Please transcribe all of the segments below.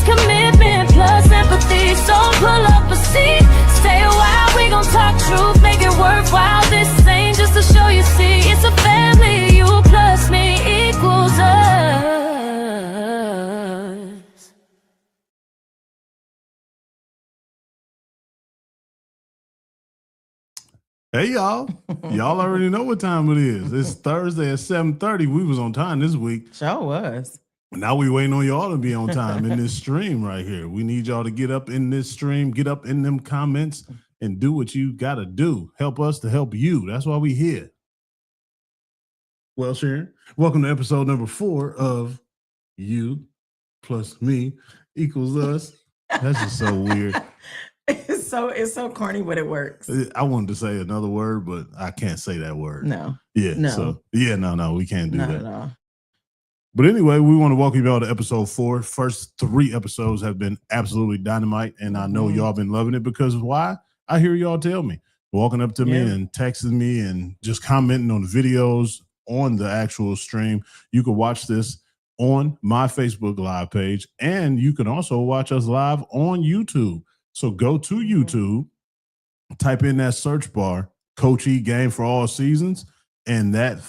It's commitment plus empathy. So pull up a seat, stay a while. We gon' talk truth, make it worthwhile. This ain't just a show, you see. It's a family. You plus me equals us. Hey, y'all. Y'all already know what time it is. It's Thursday at 7:30. We was on time this week. Sure was. Now we waiting on y'all to be on time in this stream right here. We need y'all to get up in this stream, get up in them comments, and do what you got to do. Help us to help you. That's why we here. Well, Sharon, welcome to episode number 4 of You plus Me equals us. That's just so weird. It's so corny, but it works. I wanted to say another word, but I can't say that word. No. Yeah. No. So no, we can't do Not that. at all. But anyway, we want to welcome y'all to episode 4. First 3 episodes have been absolutely dynamite, and I know y'all been loving it because why? I hear y'all tell me, walking up to me and texting me and just commenting on the videos on the actual stream. You can watch this on my Facebook Live page, and you can also watch us live on YouTube. So go to YouTube, type in that search bar, Coach E Game for All Seasons, and that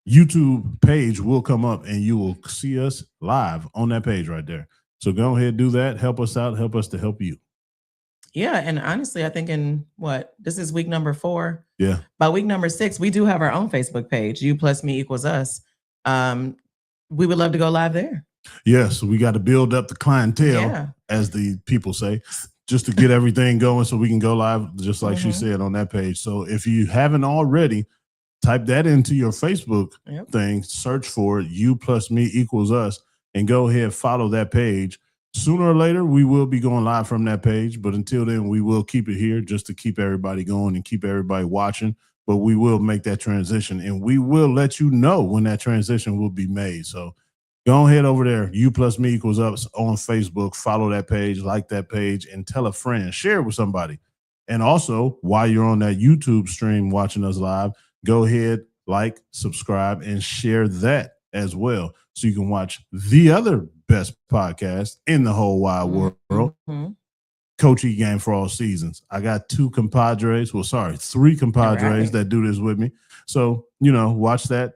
YouTube page will come up and you will see us live on that page right there. So go ahead, do that. Help us out. Help us to help you. Yeah. And honestly, I think this is week number 4. Yeah. By week number 6, we do have our own Facebook page, You plus Me equals us. We would love to go live there. Yes, we got to build up the clientele, as the people say, just to get everything going so we can go live, just like she said on that page. So if you haven't already, type that into your Facebook thing, search for it, You plus Me equals us, and go ahead, follow that page. Sooner or later, we will be going live from that page, but until then, we will keep it here just to keep everybody going and keep everybody watching. But we will make that transition, and we will let you know when that transition will be made. So go ahead over there, You plus Me equals us on Facebook. Follow that page, like that page, and tell a friend. Share it with somebody. And also, while you're on that YouTube stream watching us live, go ahead, like, subscribe, and share that as well so you can watch the other best podcast in the whole wide world, Coach E Game for All Seasons. I got 3 compadres that do this with me. So, watch that.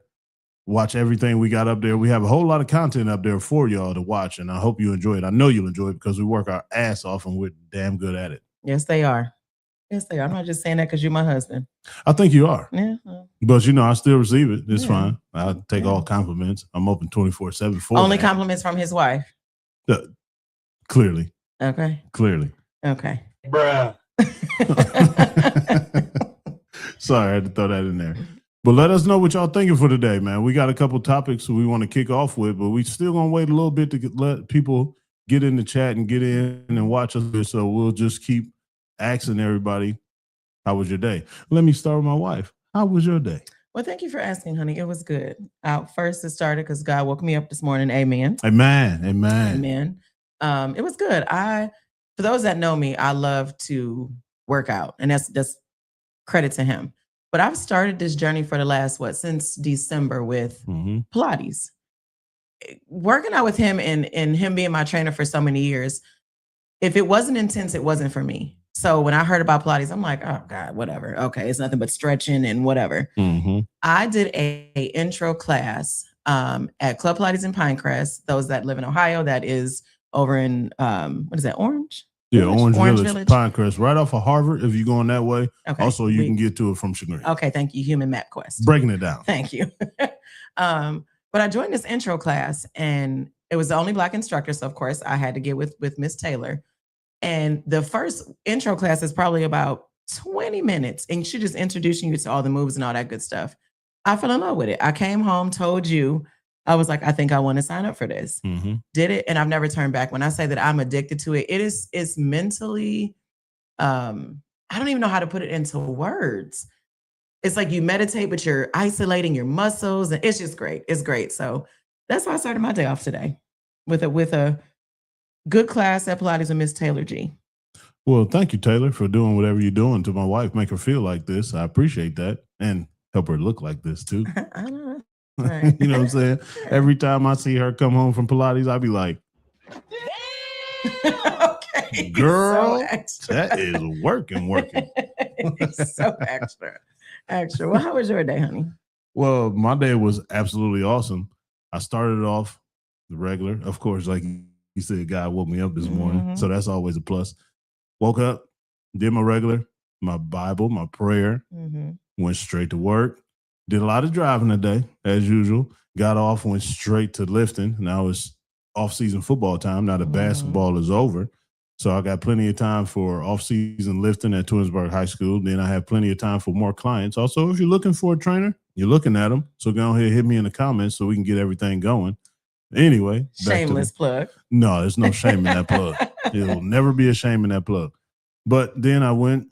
Watch everything we got up there. We have a whole lot of content up there for y'all to watch, and I hope you enjoy it. I know you'll enjoy it because we work our ass off and we're damn good at it. Yes, they are. Yes, they are. I'm not just saying that because you're my husband. I think you are. Yeah. But, I still receive it. It's fine. I take all compliments. I'm open 24/7 for Only compliments from his wife. Clearly. Okay. Clearly. Okay. Bruh. Sorry, I had to throw that in there. But let us know what y'all thinking for today, man. We got a couple topics we want to kick off with, but we still going to wait a little bit to let people get in the chat and get in and watch us. So we'll just keep asking everybody, how was your day? Let me start with my wife. How was your day? Well, thank you for asking, honey. It was good. First, it started because God woke me up this morning. Amen. Amen. It was good. For those that know me, I love to work out, and that's credit to him. But I've started this journey for the last, since December with Pilates. Working out with him and him being my trainer for so many years, if it wasn't intense, it wasn't for me. So when I heard about Pilates, I'm like, oh God, whatever. Okay, it's nothing but stretching and whatever. I did a intro class at Club Pilates in Pinecrest. Those that live in Ohio, that is over in, what is that, Orange? Yeah, Orange Village, Pinecrest, right off of Harvard. If you're going that way, also you can get to it from Chagrin. Okay, thank you, Human Map Quest. Breaking it down. Thank you. But I joined this intro class, and it was the only Black instructor, so of course I had to get with Miss Taylor. And the first intro class is probably about 20 minutes, and she just introducing you to all the moves and all that good stuff. I fell in love with it. I came home, told you, I was like, I think I want to sign up for this. Did it, and I've never turned back. When I say that I'm addicted to it, it's mentally, I don't even know how to put it into words. It's like you meditate, but you're isolating your muscles, and it's just great. It's great. So that's why I started my day off today with a good class at Pilates with Miss Taylor G. Well, thank you, Taylor, for doing whatever you're doing to my wife. Make her feel like this. I appreciate that, and help her look like this too. I know. Right. You know what I'm saying? Every time I see her come home from Pilates, I'll be like, Okay. Girl, So that is working. He's so extra. Well, how was your day, honey? Well, my day was absolutely awesome. I started off the regular, of course, like you said, God woke me up this morning. So that's always a plus. Woke up, did my regular, my Bible, my prayer, went straight to work. Did a lot of driving today, as usual. Got off, went straight to lifting. Now it's off-season football time. Now the basketball is over. So I got plenty of time for off-season lifting at Twinsburg High School. Then I have plenty of time for more clients. Also, if you're looking for a trainer, you're looking at them. So go ahead, hit me in the comments so we can get everything going. Anyway. Shameless plug. No, there's no shame in that plug. It will never be a shame in that plug. But then I went,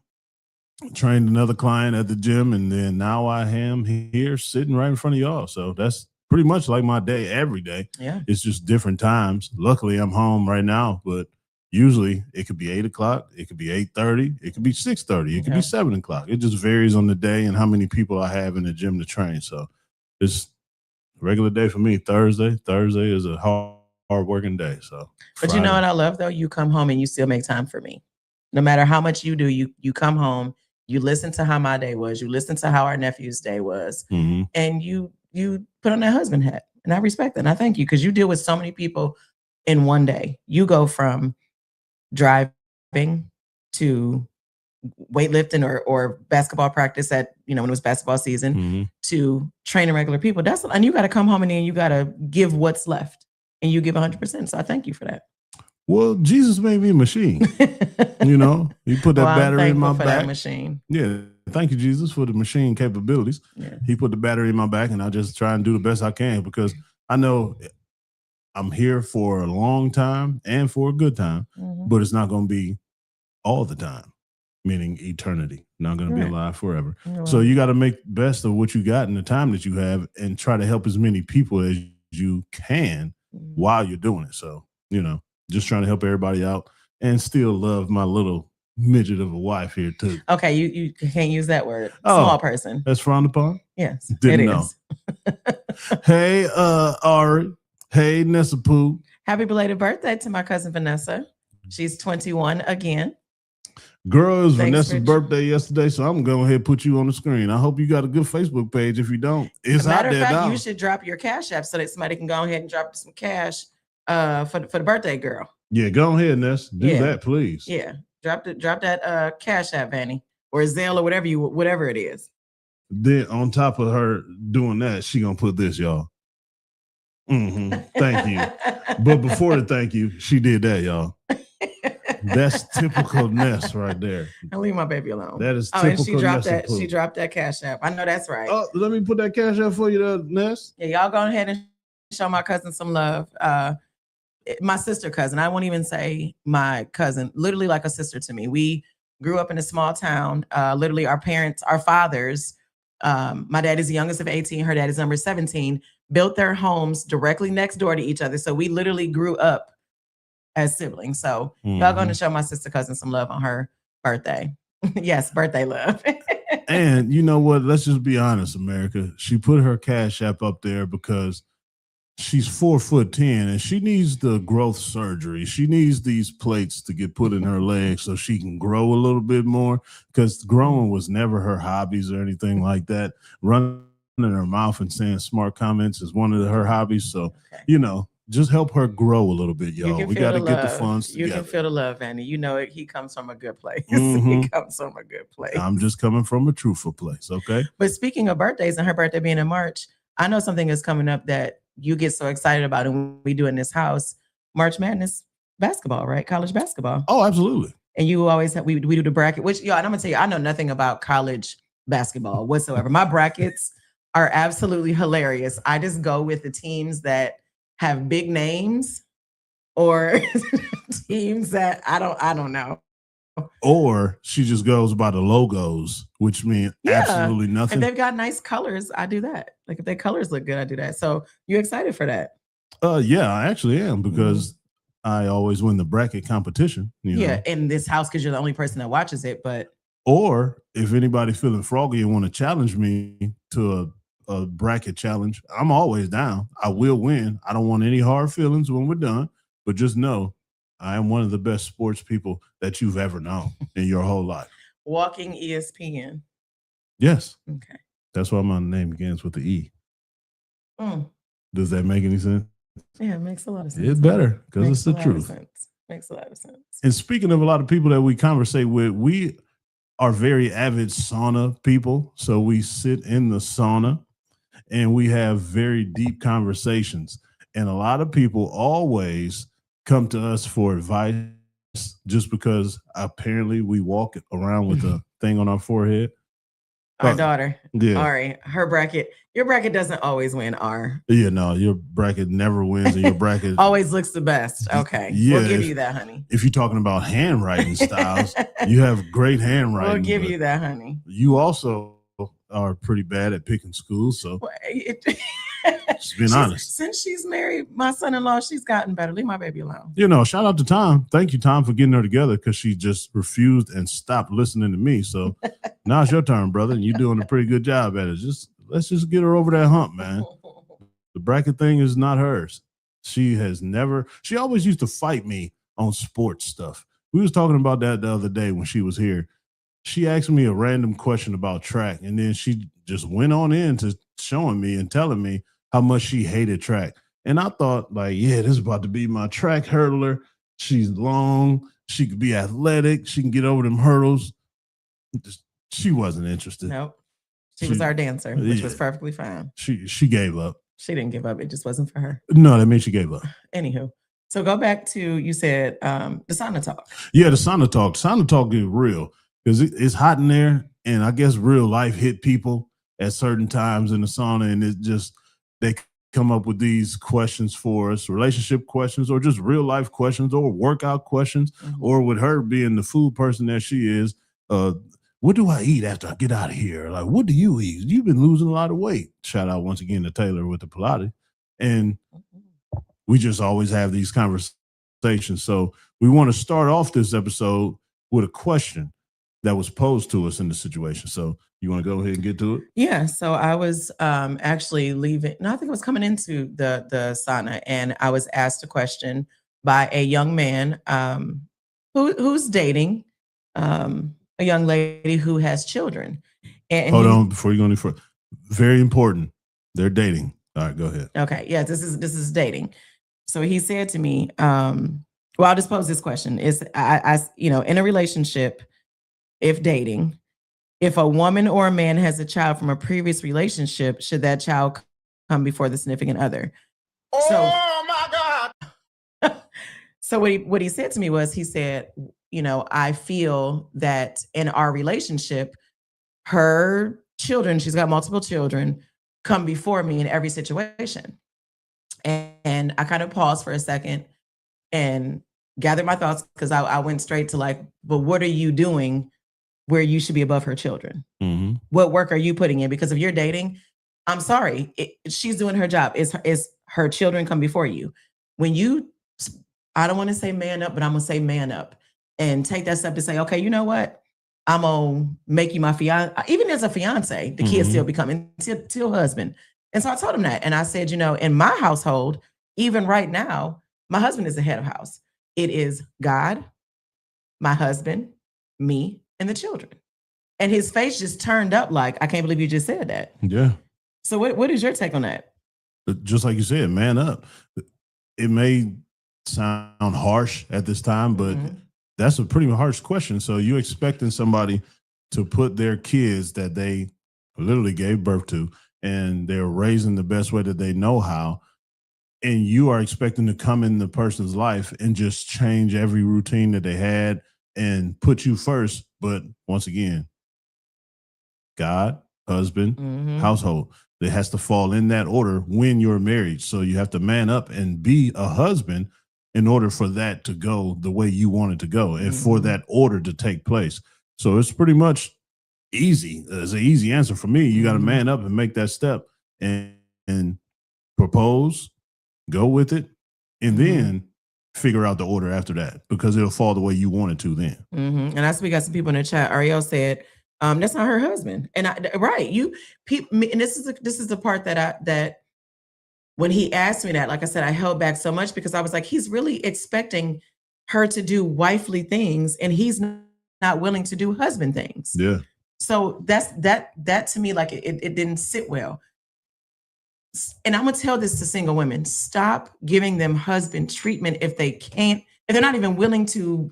trained another client at the gym, and then now I am here sitting right in front of y'all. So that's pretty much like my day every day. Yeah. It's just different times. Luckily, I'm home right now, but usually it could be 8 o'clock, it could be 8:30, it could be 6:30, it could be 7 o'clock. It just varies on the day and how many people I have in the gym to train. So it's a regular day for me. Thursday is a hard working day. So but you know what I love though? You come home and you still make time for me. No matter how much you do, you come home, you listen to how my day was, you listen to how our nephew's day was, and you put on that husband hat. And I respect that. And I thank you because you deal with so many people in one day. You go from driving to weightlifting or basketball practice at, when it was basketball season to training regular people. And you got to come home and then you got to give what's left and you give 100%. So I thank you for that. Well, Jesus made me a machine. He put that battery in my back. That machine. Yeah. Thank you, Jesus, for the machine capabilities. Yeah. He put the battery in my back, and I just try and do the best I can because I know I'm here for a long time and for a good time, but it's not going to be all the time, meaning eternity. Not going to be alive forever. So you got to make the best of what you got in the time that you have and try to help as many people as you can while you're doing it. So, just trying to help everybody out and still love my little midget of a wife here too. Okay, you can't use that word. Small person. That's frowned upon? Yes. Didn't know. Hey, Ari. Hey, Nessa Pooh. Happy belated birthday to my cousin Vanessa. She's 21 again. Girl, it was Vanessa's birthday yesterday, so I'm going to go ahead and put you on the screen. I hope you got a good Facebook page. If you don't, it's out there now. Matter of fact, you should drop your Cash App so that somebody can go ahead and drop some cash for the birthday girl. Yeah, go ahead, Ness. Do that, please. Yeah, drop that Cash App, Vanny, or Zelle or whatever it is. Then on top of her doing that, she gonna put this, y'all. Thank you. But before the thank you, she did that, y'all. That's typical Ness right there. And leave my baby alone. That is typical. And she dropped that. She dropped that Cash App. I know that's right. Oh, let me put that Cash App for you, Ness. Yeah, y'all go ahead and show my cousin some love. My sister cousin. I won't even say my cousin. Literally like a sister to me. We grew up in a small town. Literally, our fathers. My dad is the youngest of 18. Her dad is number 17. Built their homes directly next door to each other. So we literally grew up as siblings. So y'all going to show my sister cousin some love on her birthday. Yes, birthday love. And you know what? Let's just be honest, America. She put her Cash App up there because she's 4'10" and she needs the growth surgery. She needs these plates to get put in her legs so she can grow a little bit more because growing was never her hobbies or anything like that. Running in her mouth and saying smart comments is one of her hobbies. So, just help her grow a little bit, y'all. We got to get the funds together. You can feel the love, Annie. He comes from a good place. He comes from a good place. I'm just coming from a truthful place, okay? But speaking of birthdays and her birthday being in March, I know something is coming up that you get so excited about and we do in this house. March Madness basketball, right? College basketball. Oh, absolutely. And you always have, we do the bracket, which, and I'm going to tell you, I know nothing about college basketball whatsoever. My brackets are absolutely hilarious. I just go with the teams that have big names or teams that I don't know. Or she just goes by the logos, which mean absolutely nothing. If they've got nice colors, I do that. Like if their colors look good, I do that. So you excited for that? Yeah, I actually am because I always win the bracket competition. You know? In this house because you're the only person that watches it. But or if anybody's feeling froggy and want to challenge me to a bracket challenge, I'm always down. I will win. I don't want any hard feelings when we're done. but just know I am one of the best sports people that you've ever known in your whole life. Walking ESPN. Yes. Okay. That's why my name begins with the E. Mm. Does that make any sense? Yeah, it makes a lot of sense. It better, because it's the truth. Makes a lot of sense. And speaking of a lot of people that we conversate with, we are very avid sauna people. So we sit in the sauna and we have very deep conversations. And a lot of people always come to us for advice just because apparently we walk around with a thing on our forehead. Our daughter, yeah. Ari, her bracket, your bracket doesn't always win, R. Yeah, no, your bracket never wins, and your bracket always looks the best. Okay, yeah, we'll give you that, honey. If you're talking about handwriting styles, you have great handwriting. We'll give you that, honey. You also are pretty bad at picking schools, so just being honest. Since she's married my son-in-law, she's gotten better. Leave my baby alone. You know, shout out to Tom. Thank you, Tom, for getting her together, because she just refused and stopped listening to me. So now it's your turn, brother, and you're doing a pretty good job at it. Let's just get her over that hump, man. The bracket thing is not hers. She always used to fight me on sports stuff. We was talking about that the other day when she was here. She asked me a random question about track, and then she just went on into showing me and telling me how much she hated track. And I thought, like, yeah, this is about to be my track hurdler. She's long. She could be athletic. She can get over them hurdles. She wasn't interested. Nope. She was our dancer, which was perfectly fine. She gave up. She didn't give up. It just wasn't for her. No, that means she gave up. Anywho. So go back to, you said the sauna talk. Yeah, the sauna talk. Sauna talk is real, because it's hot in there, and I guess real life hit people at certain times in the sauna, and it just, they come up with these questions for us, relationship questions, or just real life questions, or workout questions, or with her being the food person that she is, what do I eat after I get out of here? Like, what do you eat? You've been losing a lot of weight. Shout out once again to Taylor with the Pilates. And we just always have these conversations. So we want to start off this episode with a question that was posed to us in the situation. So you want to go ahead and get to it? Yeah. So I was actually leaving. No, I think I was coming into the sauna, and I was asked a question by a young man who's dating a young lady who has children. And hold on, before you go any further. Very important. They're dating. All right, go ahead. Okay. Yeah, this is dating. So he said to me, well, I'll just pose this question. Is I in a relationship, if dating, if a woman or a man has a child from a previous relationship, should that child come before the significant other? Oh my God. So what he said to me was, he said, I feel that in our relationship, her children, she's got multiple children, come before me in every situation. And I kind of paused for a second and gathered my thoughts, because I went straight to like, but what are you doing where you should be above her children? Mm-hmm. What work are you putting in? Because if you're dating, I'm sorry, she's doing her job. Is her children come before you? When you, I don't want to say man up, but I'm going to say man up and take that step to say, okay, you know what? I'm going to make you my fiance. Even as a fiance, the kids still becoming still husband. And so I told him that. And I said, in my household, even right now, my husband is the head of house. It is God, my husband, me, and the children. And his face just turned up like, I can't believe you just said that. Yeah. So what is your take on that? Just like you said, man up. It may sound harsh at this time, but that's a pretty harsh question. So you're expecting somebody to put their kids that they literally gave birth to, and they're raising the best way that they know how, and you are expecting to come in the person's life and just change every routine that they had and put you first. But once again, God, husband, household, it has to fall in that order when you're married. So you have to man up and be a husband in order for that to go the way you want it to go, and for that order to take place. So it's pretty much easy. It's an easy answer for me. You got to man up and make that step and propose, go with it, and then figure out the order after that, because it'll fall the way you want it to then. And I we got some people in the chat. Ariel said, that's not her husband. And and this is the part that when he asked me that, like I said, I held back so much because I was like, he's really expecting her to do wifely things and he's not willing to do husband things. Yeah. So that to me, like it didn't sit well. And I'm gonna tell this to single women: stop giving them husband treatment if they're not even willing to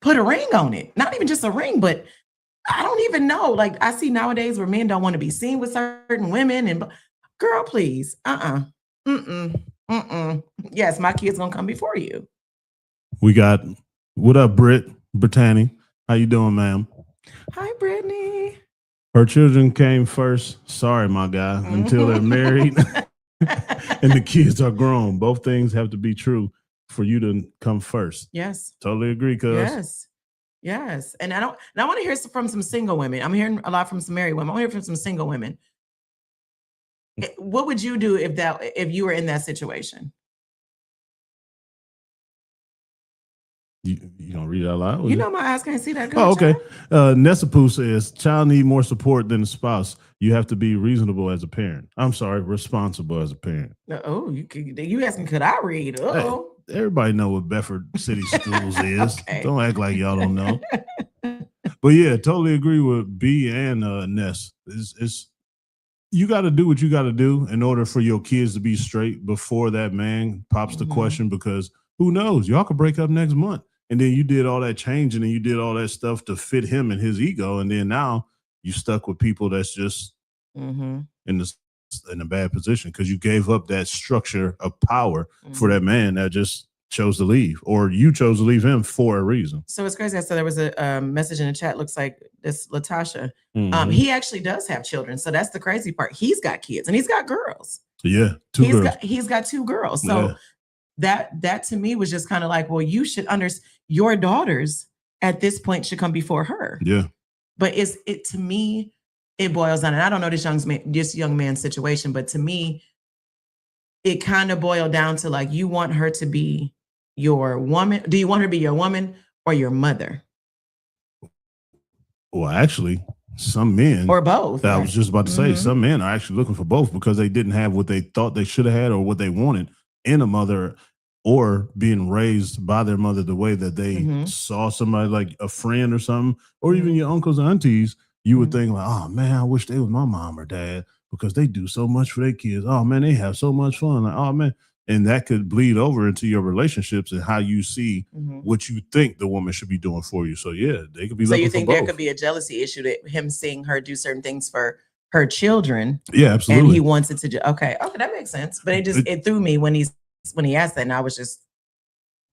put a ring on it. Not even just a ring, but I don't even know. Like I see nowadays where men don't want to be seen with certain women, and girl, please, yes, my kid's gonna come before you. We got what up, Brittany? How you doing, ma'am? Hi, Brittany. Her children came first. Sorry, my guy. Until they're married and the kids are grown. Both things have to be true for you to come first. Yes. Totally agree, cuz. Yes. Yes. And I want to hear from some single women. I'm hearing a lot from some married women. I want to hear from some single women. What would you do if you were in that situation? You gonna read it out loud? You know my eyes can't see that. Oh, okay. Nessapu says, child need more support than the spouse. You have to be reasonable as a parent. I'm sorry, responsible as a parent. Oh, you asking, could I read? Oh, hey, everybody know what Bedford City Schools is. Okay. Don't act like y'all don't know. But yeah, totally agree with B and Ness. It's you got to do what you got to do in order for your kids to be straight before that man pops the question, because who knows? Y'all could break up next month. And then you did all that changing and you did all that stuff to fit him and his ego. And then now you stuck with people that's just in a bad position because you gave up that structure of power for that man that just chose to leave, or you chose to leave him for a reason. So it's crazy. I saw there was a message in the chat. Looks like this Latasha. He actually does have children. So that's the crazy part. He's got kids and he's got girls. Yeah. He's got 2 girls. So that to me was just kind of like, well, you should understand your daughters at this point should come before her. Yeah. But to me, it boils down, and I don't know this young man's situation, but to me, it kind of boiled down to like, you want her to be your woman. Do you want her to be your woman or your mother? Well, actually, some men, or both. I was just about to say, some men are actually looking for both because they didn't have what they thought they should have had or what they wanted in a mother, or being raised by their mother the way that they saw somebody like a friend or something, or even your uncles and aunties. You would think like, oh man, I wish they was my mom or dad because they do so much for their kids. Oh man, they have so much fun. Like, oh man. And that could bleed over into your relationships and how you see what you think the woman should be doing for you. So yeah, they could be. So you think there could be a jealousy issue that him seeing her do certain things for her children? Yeah, absolutely. And he wants it to. Okay, that makes sense. But it threw me when he asked that, and I was just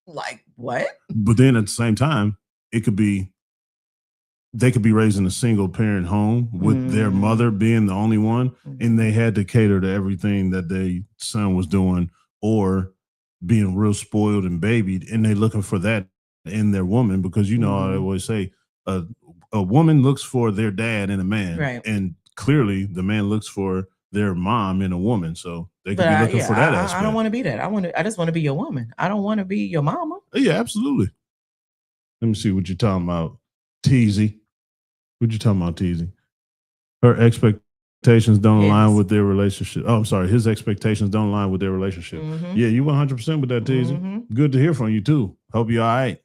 like, what? But then at the same time, they could be raised in a single parent home with their mother being the only one, and they had to cater to everything that their son was doing, or being real spoiled and babied, and they're looking for that in their woman, because I always say a woman looks for their dad in a man, right? And clearly the man looks for their mom in a woman, so they could be looking for that aspect. I don't want to be that. I just want to be your woman. I don't want to be your mama. Yeah, absolutely. Let me see what you're talking about, Teasy. What you talking about, Teasy? Her expectations don't align with their relationship. Oh, I'm sorry. His expectations don't align with their relationship. Yeah, you 100% with that, Teasy. Good to hear from you too. Hope you're all right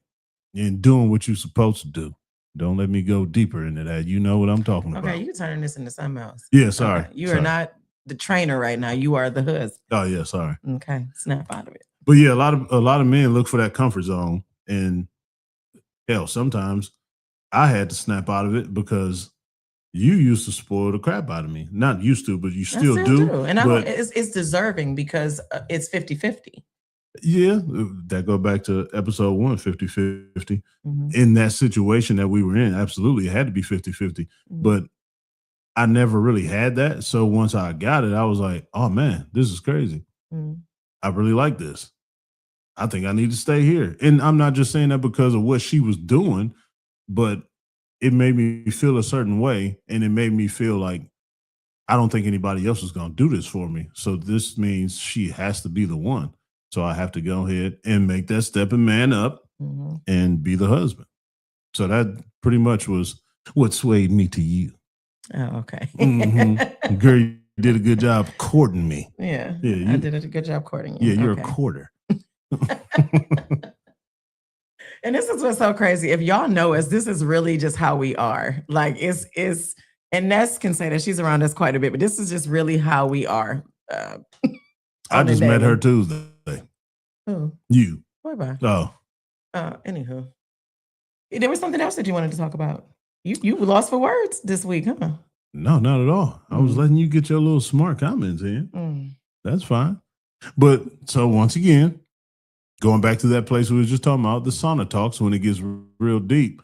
and doing what you're supposed to do. Don't let me go deeper into that. You know what I'm talking about. Okay, you turning this into something else. Yeah, sorry. Okay. You are not the trainer right now. You are the husband. Oh yeah, sorry. Okay, snap out of it. But yeah, a lot of men look for that comfort zone, and hell, sometimes I had to snap out of it because you used to spoil the crap out of me. Not used to, but you still do. And it's deserving because it's 50-50. Yeah, that go back to episode 1, 50-50. In that situation that we were in, absolutely, it had to be 50-50. But I never really had that. So once I got it, I was like, oh man, this is crazy. I really like this. I think I need to stay here. And I'm not just saying that because of what she was doing, but it made me feel a certain way. And it made me feel like I don't think anybody else is going to do this for me. So this means she has to be the one. So I have to go ahead and make that step and man up and be the husband. So that pretty much was what swayed me to you. Oh, okay. Girl, did a good job courting me. Yeah, I did a good job courting you. Yeah, you're a courter. And this is what's so crazy. If y'all know us, this is really just how we are. Like it's and Ness can say that she's around us quite a bit, but this is just really how we are. I just met her Tuesday. Who? You. Bye-bye. Oh. Anywho. There was something else that you wanted to talk about. You lost for words this week, huh? No, not at all. I was letting you get your little smart comments in. That's fine. But so once again, going back to that place we were just talking about, the sauna talks when it gets real deep.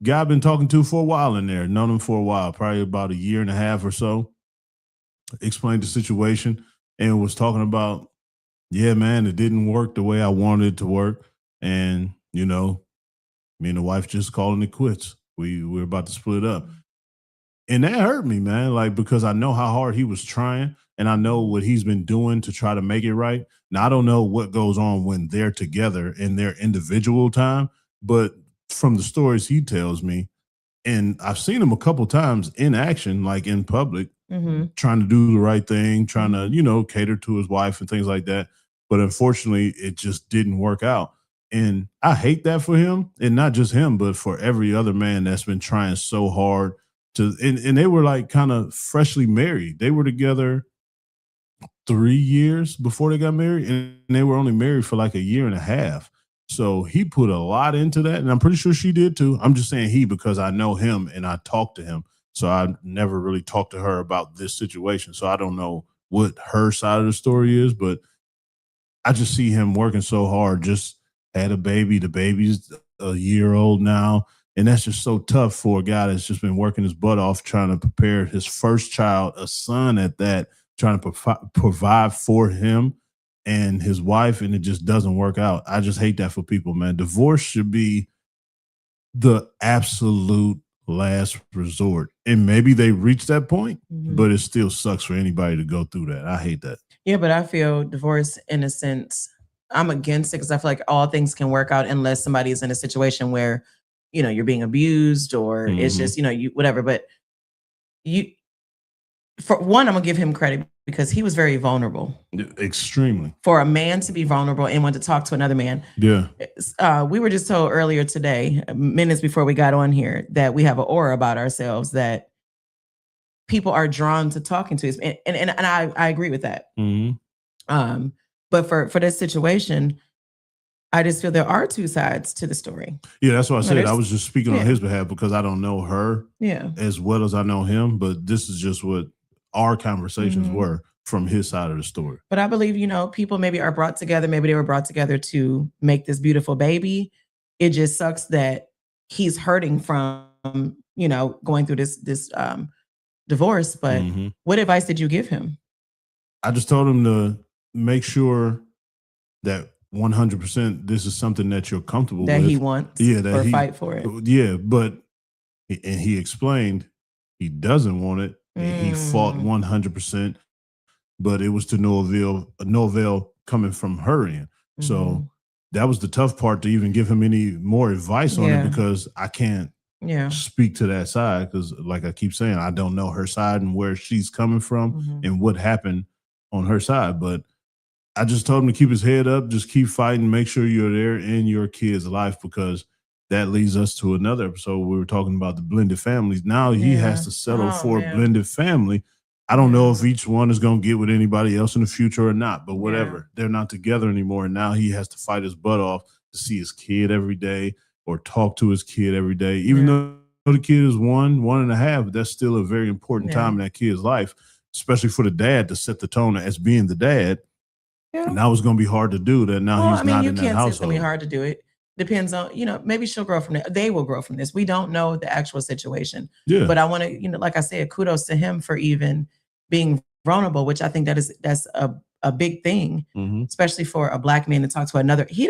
Guy I've been talking to for a while in there, known him for a while, probably about 1.5 years or so. Explained the situation and was talking about, yeah, man, it didn't work the way I wanted it to work. And, you know, me and the wife just calling it quits. We're about to split up. And that hurt me, man, like, because I know how hard he was trying and I know what he's been doing to try to make it right. Now, I don't know what goes on when they're together in their individual time, but from the stories he tells me, and I've seen him a couple times in action, like in public, trying to do the right thing, trying to, you know, cater to his wife and things like that. But unfortunately, it just didn't work out. And I hate that for him, and not just him, but for every other man that's been trying so hard to, and they were like kind of freshly married. They were together 3 years before they got married, and they were only married for like 1.5 years. So he put a lot into that, and I'm pretty sure she did too. I'm just saying he because I know him and I talked to him. So I never really talked to her about this situation. So I don't know what her side of the story is, but I just see him working so hard. Just had a baby. The baby's 1 year old now. And that's just so tough for a guy that's just been working his butt off trying to prepare his first child, a son at that, trying to provide for him and his wife, and it just doesn't work out. I just hate that for people, man. Divorce should be the absolute last resort. And maybe they reach that point, but it still sucks for anybody to go through that. I hate that. Yeah, but I feel divorce, in a sense, I'm against it because I feel like all things can work out unless somebody is in a situation where, you know, you're being abused or it's just, you know, you whatever. But for one, I'm gonna give him credit because he was very vulnerable. Extremely. For a man to be vulnerable and want to talk to another man. Yeah. We were just told earlier today, minutes before we got on here, that we have an aura about ourselves that people are drawn to talking to us. And I agree with that. But for this situation, I just feel there are two sides to the story. Yeah, that's what I said. I was just speaking on his behalf because I don't know her as well as I know him. But this is just what our conversations were from his side of the story. But I believe, you know, people maybe are brought together. Maybe they were brought together to make this beautiful baby. It just sucks that he's hurting from, you know, going through this divorce. But what advice did you give him? I just told him to make sure that 100% this is something that you're comfortable with. That he wants. Yeah, that he fight for it. Yeah, but and he explained he doesn't want it. And he fought 100%, but it was to no avail coming from her end. So that was the tough part, to even give him any more advice on it, because I can't speak to that side, because like I keep saying, I don't know her side and where she's coming from and what happened on her side. But I just told him to keep his head up, just keep fighting, make sure you're there in your kid's life, because that leads us to another episode. We were talking about the blended families. Now he has to settle for a blended family. I don't know if each one is going to get with anybody else in the future or not, but whatever. They're not together anymore. And now he has to fight his butt off to see his kid every day or talk to his kid every day. Even though the kid is 1.5, but that's still a very important time in that kid's life, especially for the dad to set the tone as being the dad. And that was going to be hard to do that. Now he's not in that household. You can't say it's going to be hard to do it. Depends on, you know, maybe she'll grow from that. They will grow from this. We don't know the actual situation. Yeah. But I want to, you know, like I said, kudos to him for even being vulnerable, which I think that's a big thing, especially for a Black man to talk to another. He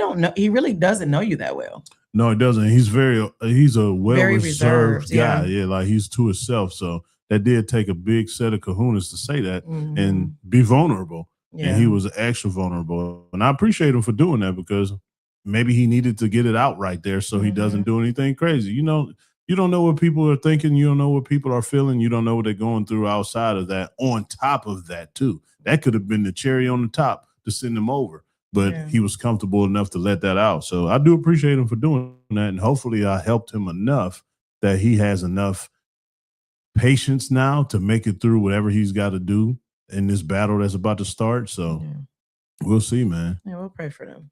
really doesn't know you that well. No, he doesn't. He's a well-reserved guy. Yeah, like he's to himself. So that did take a big set of kahunas to say that and be vulnerable. Yeah. And he was extra vulnerable. And I appreciate him for doing that, because maybe he needed to get it out right there so he doesn't do anything crazy. You know, You don't know what people are thinking. You don't know what people are feeling. You don't know what they're going through outside of that. On top of that, too, that could have been the cherry on the top to send him over. But he was comfortable enough to let that out. So I do appreciate him for doing that. And hopefully I helped him enough that he has enough patience now to make it through whatever he's got to do in this battle that's about to start. So we'll see, man. Yeah, we'll pray for them.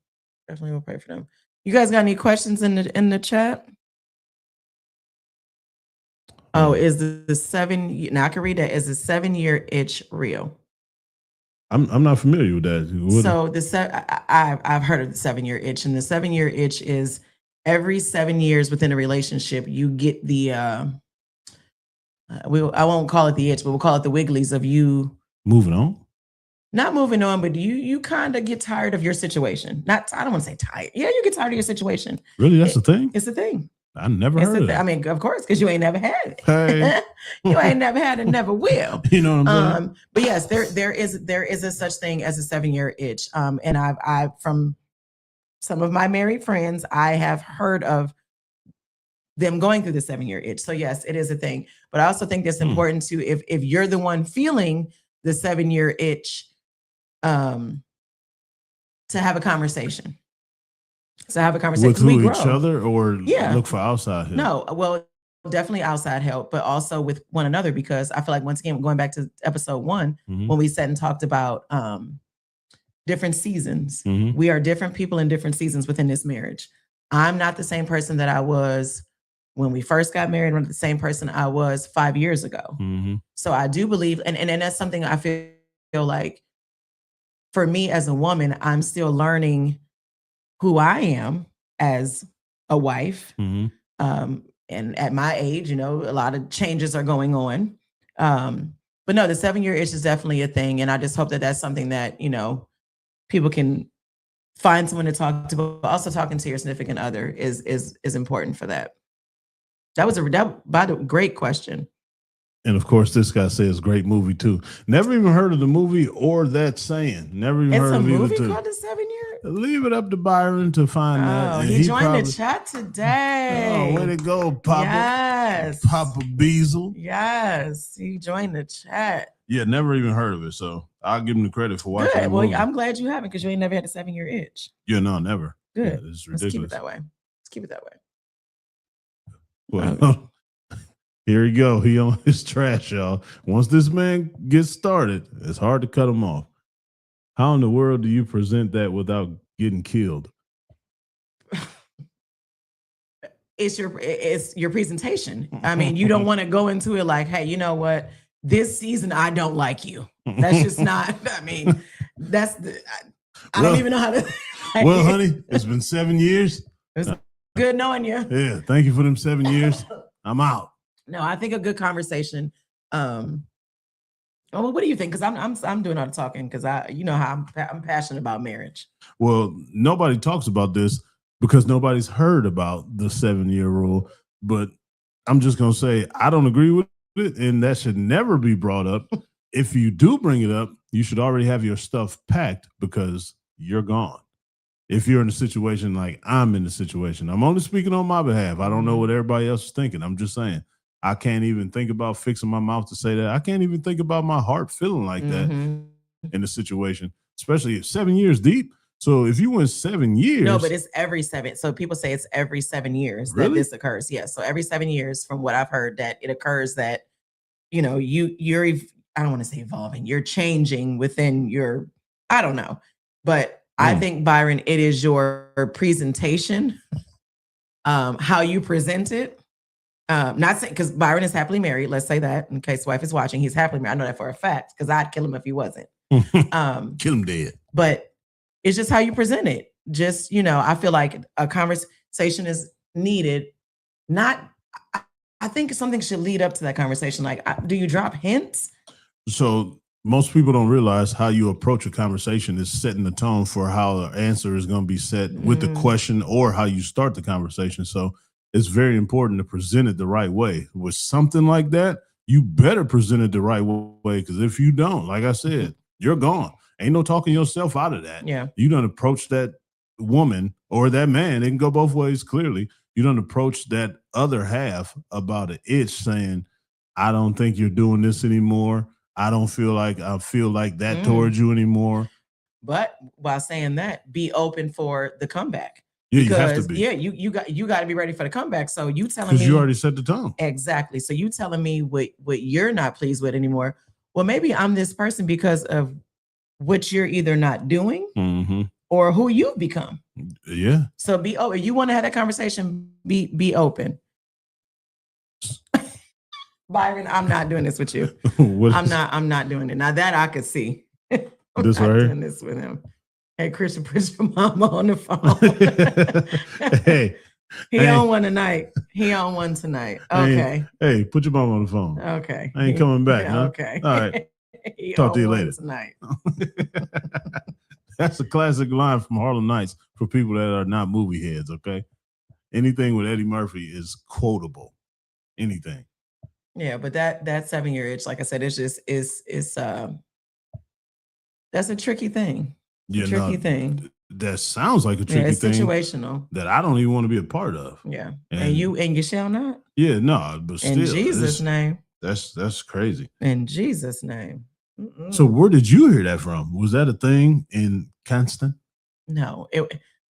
Definitely we'll pray for them. You guys got any questions in the chat? Oh, is the 7 now I can read that. Is the 7-year itch real? I'm not familiar with that. So I've heard of the 7-year itch, and the 7-year itch is every 7 years within a relationship, you get the I won't call it the itch, but we'll call it the wigglies of you moving on. Not moving on, but you kind of get tired of your situation. I don't want to say tired. Yeah, you get tired of your situation. Really, that's the thing. It's a thing. I never heard of that. I mean, of course, because you ain't never had it. Hey. You ain't never had it, never will. You know what I'm saying? But yes, there is a such thing as a 7-year itch. And I've from some of my married friends, I have heard of them going through the 7-year itch. So yes, it is a thing. But I also think that's important to if you're the one feeling the 7-year itch, to have a conversation. So have a conversation with who, each other, or look for outside help? No, well, definitely outside help, but also with one another, because I feel like, once again, going back to episode 1, when we sat and talked about different seasons, we are different people in different seasons within this marriage. I'm not the same person that I was when we first got married. I'm not the same person I was 5 years ago. So I do believe, and that's something I feel like, for me as a woman, I'm still learning who I am as a wife. And at my age, a lot of changes are going on. But no, the 7-year itch is definitely a thing. And I just hope that that's something that, people can find someone to talk to, but also talking to your significant other is important for that. That was great question. And of course, this guy says great movie too. Never even heard of the movie or that saying. Never even heard of either. It's a movie called The 7-Year? Leave it up to Byron to find that. And he joined the chat today. Oh, way to go, Papa. Yes. Papa Beazle. Yes, he joined the chat. Yeah, never even heard of it. So I'll give him the credit for watching the movie. Well, I'm glad you haven't, because you ain't never had a 7-year itch. Yeah, no, never. Good. Yeah, it's ridiculous. Let's keep it that way. Let's keep it that way. Well, here you go. He on his trash, y'all. Once this man gets started, it's hard to cut him off. How in the world do you present that without getting killed? It's your presentation. I mean, you don't want to go into it like, hey, you know what? This season, I don't like you. That's just not, I mean, I don't even know how to. Well, honey, it's been 7 years. It's good knowing you. Yeah, thank you for them 7 years. I'm out. No, I think a good conversation. Well, what do you think? Because I'm doing all the talking, because how I'm passionate about marriage. Well, nobody talks about this because nobody's heard about the 7-year rule. But I'm just gonna say I don't agree with it, and that should never be brought up. If you do bring it up, you should already have your stuff packed, because you're gone. If you're in a situation like I'm in the situation, I'm only speaking on my behalf. I don't know what everybody else is thinking. I'm just saying. I can't even think about fixing my mouth to say that. I can't even think about my heart feeling like that in a situation, especially 7 years deep. So if you went 7 years. No, but it's every 7. So people say it's every 7 years that this occurs. Yes. So every 7 years, from what I've heard, that it occurs that, you're, I don't want to say evolving, you're changing within your, I don't know. But I think, Byron, it is your presentation, how you present it. Not saying, because Byron is happily married. Let's say that, in case wife is watching, he's happily married. I know that for a fact, because I'd kill him if he wasn't. Kill him dead. But it's just how you present it. Just, I feel like a conversation is needed. I think something should lead up to that conversation. Like, do you drop hints? So most people don't realize how you approach a conversation is setting the tone for how the answer is going to be set with the question, or how you start the conversation. So it's very important to present it the right way. With something like that, you better present it the right way, because if you don't, like I said, you're gone. Ain't no talking yourself out of that. Yeah. You done approach that woman or that man. It can go both ways, clearly. you don't approach that other half about an itch saying, I don't think you're doing this anymore. I feel like that towards you anymore. But while saying that, be open for the comeback. Yeah, because, you have to be. Yeah, you got to be ready for the comeback. So you telling me, because you already set the tone. Exactly. So you telling me what you're not pleased with anymore. Well, maybe I'm this person because of what you're either not doing or who you've become. Yeah. So be open. You want to have that conversation, be open. Byron, I'm not doing this with you. I'm not doing it. Now that I could see. This right here? Doing this with him. Hey, Christian, put your mama on the phone. Hey. He on one tonight. He on one tonight. Okay. Hey, put your mama on the phone. Okay. I ain't coming back, huh? Okay. All right. Talk to you later. Tonight. That's a classic line from Harlem Nights for people that are not movie heads, okay? Anything with Eddie Murphy is quotable. Anything. Yeah, but that 7-year itch, like I said, it's just that's a tricky thing. Yeah, tricky thing. That sounds like a tricky it's thing. Situational. That I don't even want to be a part of. Yeah. And you shall not? Yeah, no, but still. In Jesus' name. That's crazy. In Jesus' name. So where did you hear that from? Was that a thing in Constant? No.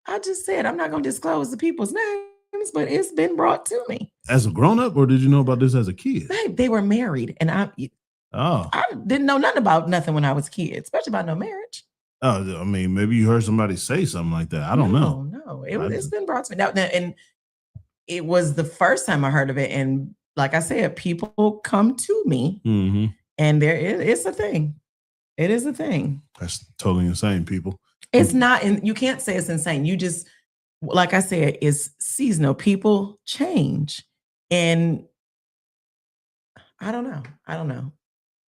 I just said I'm not going to disclose the people's names, but it's been brought to me. As a grown-up, or did you know about this as a kid? They were married, and I didn't know nothing about nothing when I was a kid, especially about no marriage. Oh, I mean, maybe you heard somebody say something like that. I don't know. No, it's been brought to me now, and it was the first time I heard of it. And like I said, people come to me, and it's a thing. It is a thing. That's totally insane, people. It's not, and you can't say it's insane. You just, like I said, it's seasonal. People change, and I don't know.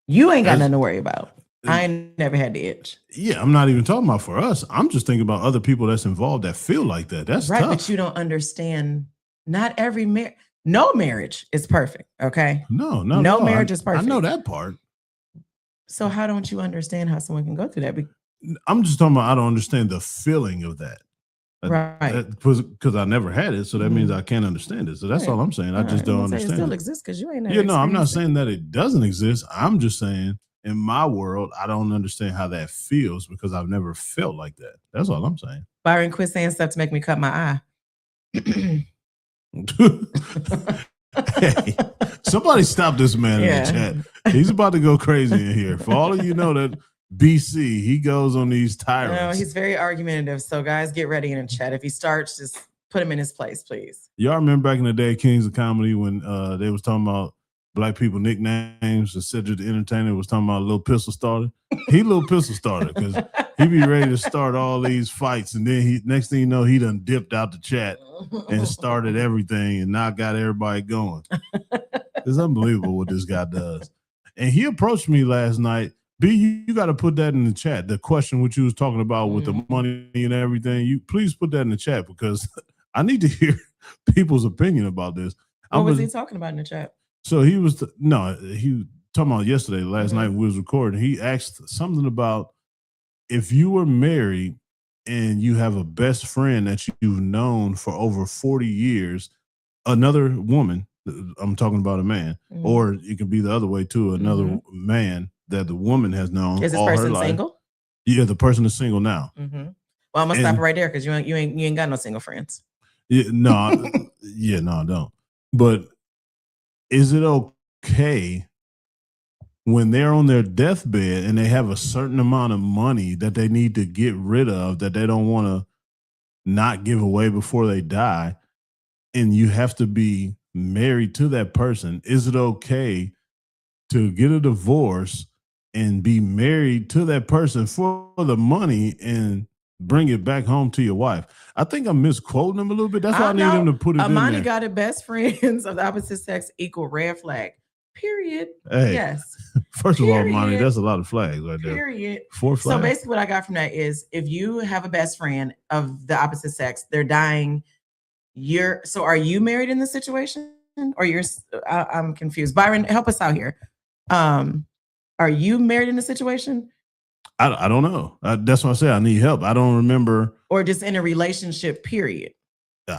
You ain't got nothing to worry about. I ain't never had the itch. Yeah, I'm not even talking about for us. I'm just thinking about other people that's involved that feel like that. That's right, tough. But you don't understand. Not every no marriage is perfect. Okay. No marriage is perfect. I know that part. So how don't you understand how someone can go through that? I'm just talking about I don't understand the feeling of that. Right. Because I never had it, so that means I can't understand it. So that's all I'm saying. I just don't understand. It still exists because you ain't never. Yeah, no, I'm not saying that it doesn't exist. I'm just saying in my world, I don't understand how that feels because I've never felt like that. That's all I'm saying. Byron, quit saying stuff to make me cut my eye. Hey, somebody stop this man in the chat. He's about to go crazy in here. For all of you know that BC, he goes on these tirades. No, he's very argumentative. So guys, get ready in the chat. If he starts, just put him in his place, please. Y'all remember back in the day, Kings of Comedy, when they was talking about black people nicknames, and Cedric the Entertainer was talking about Little Pistol Starter. He Little Pistol Starter because he be ready to start all these fights, and then next thing you know, he done dipped out the chat and started everything, and now got everybody going. It's unbelievable what this guy does. And he approached me last night. B, you got to put that in the chat. The question which you was talking about with the money and everything, you please put that in the chat because I need to hear people's opinion about this. What was he talking about in the chat? So he was he talking about yesterday, last night when we was recording. He asked something about if you were married and you have a best friend that you've known for over 40 years, another woman, I'm talking about a man, or it could be the other way too, another man that the woman has known. Is this person single? Yeah, the person is single now. Well, I'm gonna stop right there because you ain't got no single friends. Yeah, no, I don't. But is it okay when they're on their deathbed and they have a certain amount of money that they need to get rid of that they don't want to not give away before they die, and you have to be married to that person? Is it okay to get a divorce and be married to that person for the money and bring it back home to your wife? I think I'm misquoting him a little bit. That's why I need him to put it Amani in there. got it. Best friends of the opposite sex equal red flag. Period. Hey, yes. First of all, Amani, that's a lot of flags right there. Period. 4 flags. So basically what I got from that is if you have a best friend of the opposite sex, they're dying. So are you married in this situation? Or I'm confused. Byron, help us out here. Are you married in a situation? I don't know. That's why I say I need help. I don't remember. Or just in a relationship, period.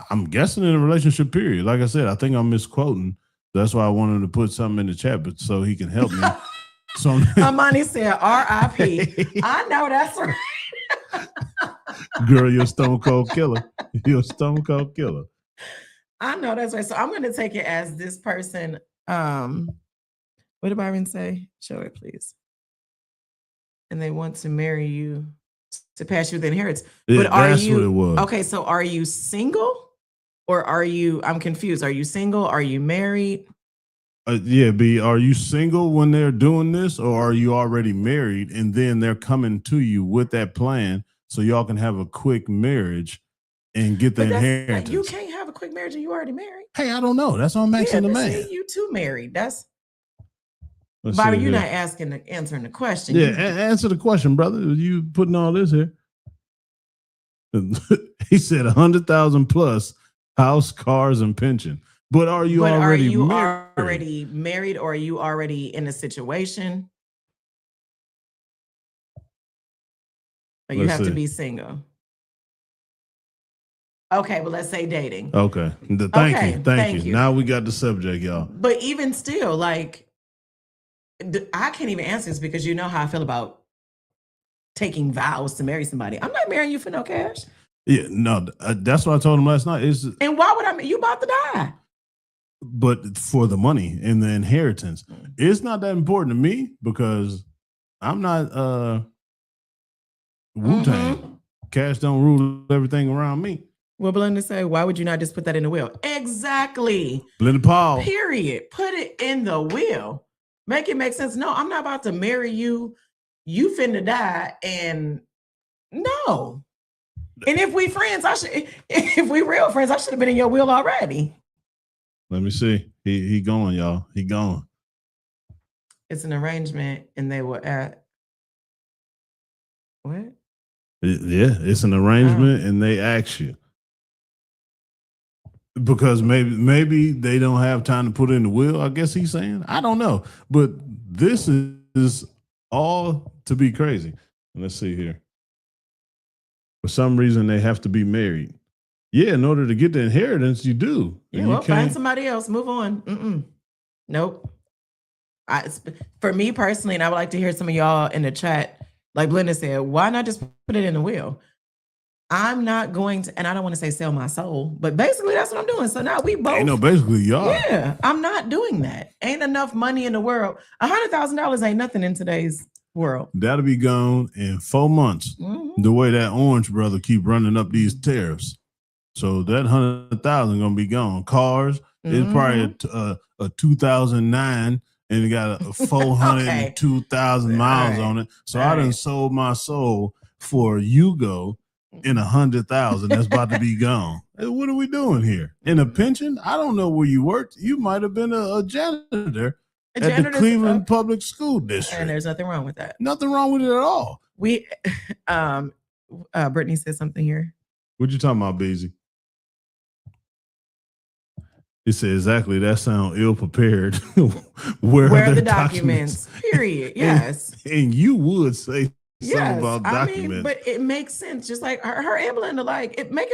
I'm guessing in a relationship period. Like I said, I think I'm misquoting. That's why I wanted to put something in the chat, but so he can help me. So Amani said, R.I.P. I know that's right. Girl, you're a stone cold killer. You're a stone cold killer. I know that's right. So I'm going to take it as this person. What did Byron say? Show it, please. And they want to marry you to pass you the inheritance. Yeah, but are that's you what it was. Okay? So are you single, or are you? I'm confused. Are you single? Are you married? Yeah, B. Are you single when they're doing this, or are you already married and then they're coming to you with that plan so y'all can have a quick marriage and get the inheritance? You can't have a quick marriage and you already married. Hey, I don't know. That's what I'm asking the man. You two married. That's Bobby. You're not answering the question. Yeah, answer the question, brother. You putting all this here? He said 100,000 plus house, cars, and pension. But are you already married, or are you already in a situation? Or you have to be single. Okay, well, let's say dating. Okay. Thank you. Now we got the subject, y'all. But even still, like, I can't even answer this because you know how I feel about taking vows to marry somebody. I'm not marrying you for no cash. Yeah, no, that's what I told him last night. And why would you about to die? But for the money and the inheritance, it's not that important to me because I'm not Wu-Tang. Cash don't rule everything around me. Well, Belinda say, why would you not just put that in the will? Exactly. Belinda Paul. Period. Put it in the will. Make it make sense. No, I'm not about to marry you. You finna die, and no. And if we friends, if we real friends, I should have been in your will already. Let me see. He going, y'all. He going. It's an arrangement, and they were at what? Yeah, it's an arrangement, and they ask you because maybe they don't have time to put in the will. I guess he's saying. I don't know, but this is all to be crazy. Let's see here. For some reason, they have to be married. Yeah, in order to get the inheritance, you do. Yeah, well, find somebody else. Move on. Nope. For me personally, and I would like to hear some of y'all in the chat, like Belinda said, why not just put it in the will? I'm not going to, and I don't want to say sell my soul, but basically that's what I'm doing. So now we both. Basically y'all. Yeah, I'm not doing that. Ain't enough money in the world. $100,000 ain't nothing in today's world. That'll be gone in 4 months. Mm-hmm. The way that orange brother keep running up these tariffs. So that 100,000 gonna be gone. Cars, it's probably a 2009, and it got a 402,000 miles on it. So I done sold my soul for Yugo in 100,000. That's about to be gone. What are we doing here? In a pension? I don't know where you worked. You might have been a janitor at the Cleveland Public School District. And there's nothing wrong with that. Nothing wrong with it at all. Brittany said something here. What you talking about, Beezy? He said, exactly, that sound ill-prepared. Where are the documents? Period. Yes. And you would say something about documents. But it makes sense. Just like her and Belinda, like, it make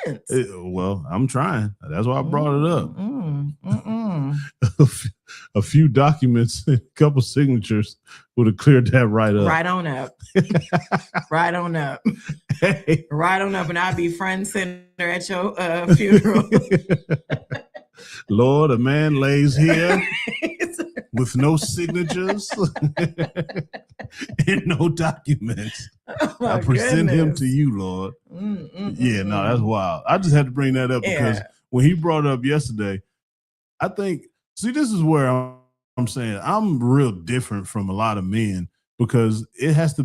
sense. Well, I'm trying. That's why I brought it up. A few documents, a couple signatures would have cleared that right up. Right on up. Right on up. Hey. Right on up. And I'd be front and center at your funeral. Lord, a man lays here with no signatures and no documents. Oh, I present him to you, Lord. Yeah, no, that's wild. I just had to bring that up because when he brought it up yesterday, I think, see, this is where I'm saying I'm real different from a lot of men because it has to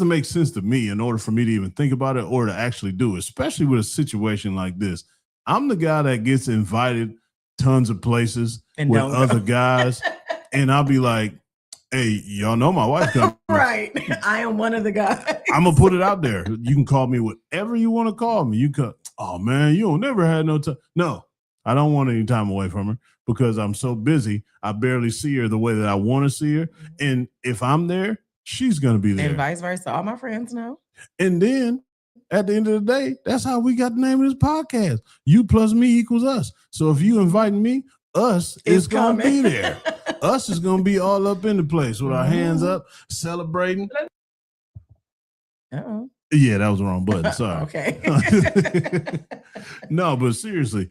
make sense to me in order for me to even think about it or to actually do it, especially with a situation like this. I'm the guy that gets invited tons of places and with other guys, and I'll be like, hey, y'all know my wife coming. Right. I am one of the guys. I'm going to put it out there. You can call me whatever you want to call me. You can, oh, man, you don't never had no time. No, I don't want any time away from her because I'm so busy. I barely see her the way that I want to see her. And if I'm there, she's going to be there. And vice versa. All my friends know. And then at the end of the day, that's how we got the name of this podcast. You plus me equals us. So if you inviting me, us is going to be there. Us is going to be all up in the place with our hands up, celebrating. Uh-oh. Yeah, that was the wrong button. Sorry. Okay. No, but seriously,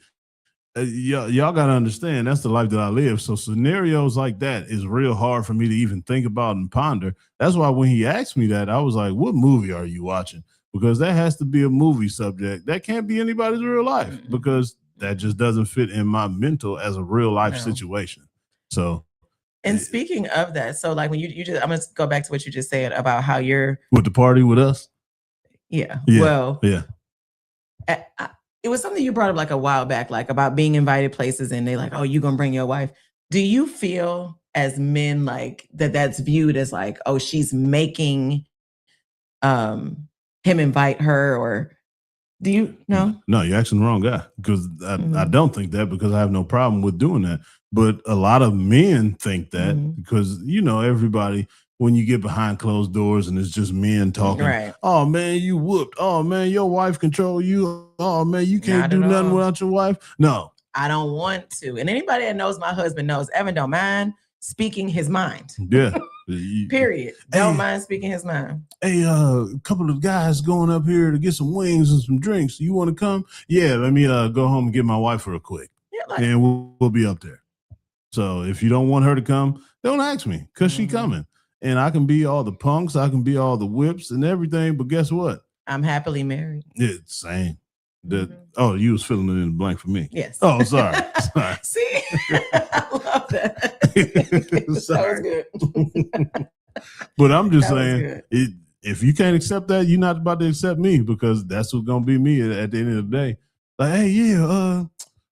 y'all got to understand that's the life that I live. So scenarios like that is real hard for me to even think about and ponder. That's why when he asked me that, I was like, what movie are you watching? Because that has to be a movie subject. That can't be anybody's real life because that just doesn't fit in my mental as a real life situation. So. And speaking of that, so like when you just, I'm going to go back to what you just said about how you're. With the party with us? Yeah. Well. Yeah. It was something you brought up like a while back, like about being invited places and they like, oh, you gonna bring your wife. Do you feel as men like that's viewed as like, oh, she's making him invite her, or do you know? No, you're asking the wrong guy because I don't think that because I have no problem with doing that. But a lot of men think that because, you know, everybody, when you get behind closed doors and it's just men talking, right. Oh, man, you whooped. Oh, man, your wife control you. Oh, man, you can't do nothing without your wife. No. I don't want to. And anybody that knows my husband knows Evan don't mind speaking his mind. Yeah. Period. Don't mind speaking his mind. Hey, a couple of guys going up here to get some wings and some drinks. You want to come? Yeah, let me go home and get my wife real quick. Yeah, and we'll be up there. So if you don't want her to come, don't ask me because she coming. And I can be all the punks, I can be all the whips and everything, but guess what? I'm happily married. Yeah, same. Oh, you was filling it in the blank for me. Yes. Oh, sorry. See, I love that. Sorry. That was good. But I'm just saying, if you can't accept that, you're not about to accept me because that's what's gonna be me at the end of the day. Like, hey, yeah,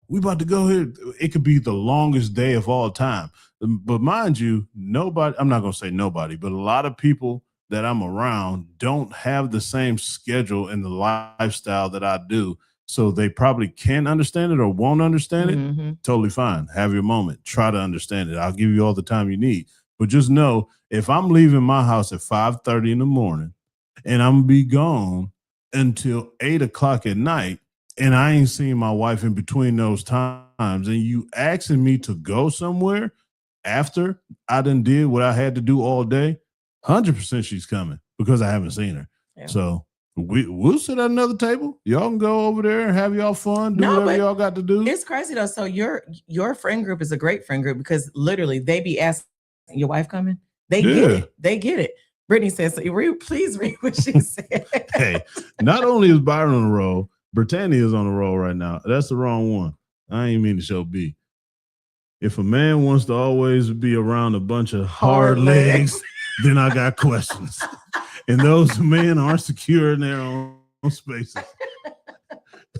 we about to go here. It could be the longest day of all time. But mind you, nobody, I'm not going to say nobody, but a lot of people that I'm around don't have the same schedule and the lifestyle that I do. So they probably can't understand it or won't understand it. Totally fine. Have your moment. Try to understand it. I'll give you all the time you need. But just know, if I'm leaving my house at 5:30 in the morning and I'm going to be gone until 8 o'clock at night, and I ain't seen my wife in between those times, and you asking me to go somewhere after I done did what I had to do all day, 100% she's coming because I haven't seen her. Yeah. So we'll sit at another table. Y'all can go over there and have y'all fun, do whatever y'all got to do. It's crazy though. So your friend group is a great friend group because literally they be asking, your wife coming? They get it. They get it. Brittany says, so please read what she said. Hey, not only is Byron on the roll, Brittany is on the roll right now. That's the wrong one. I ain't mean to show B. If a man wants to always be around a bunch of hard legs, then I got questions. And those men aren't secure in their own spaces.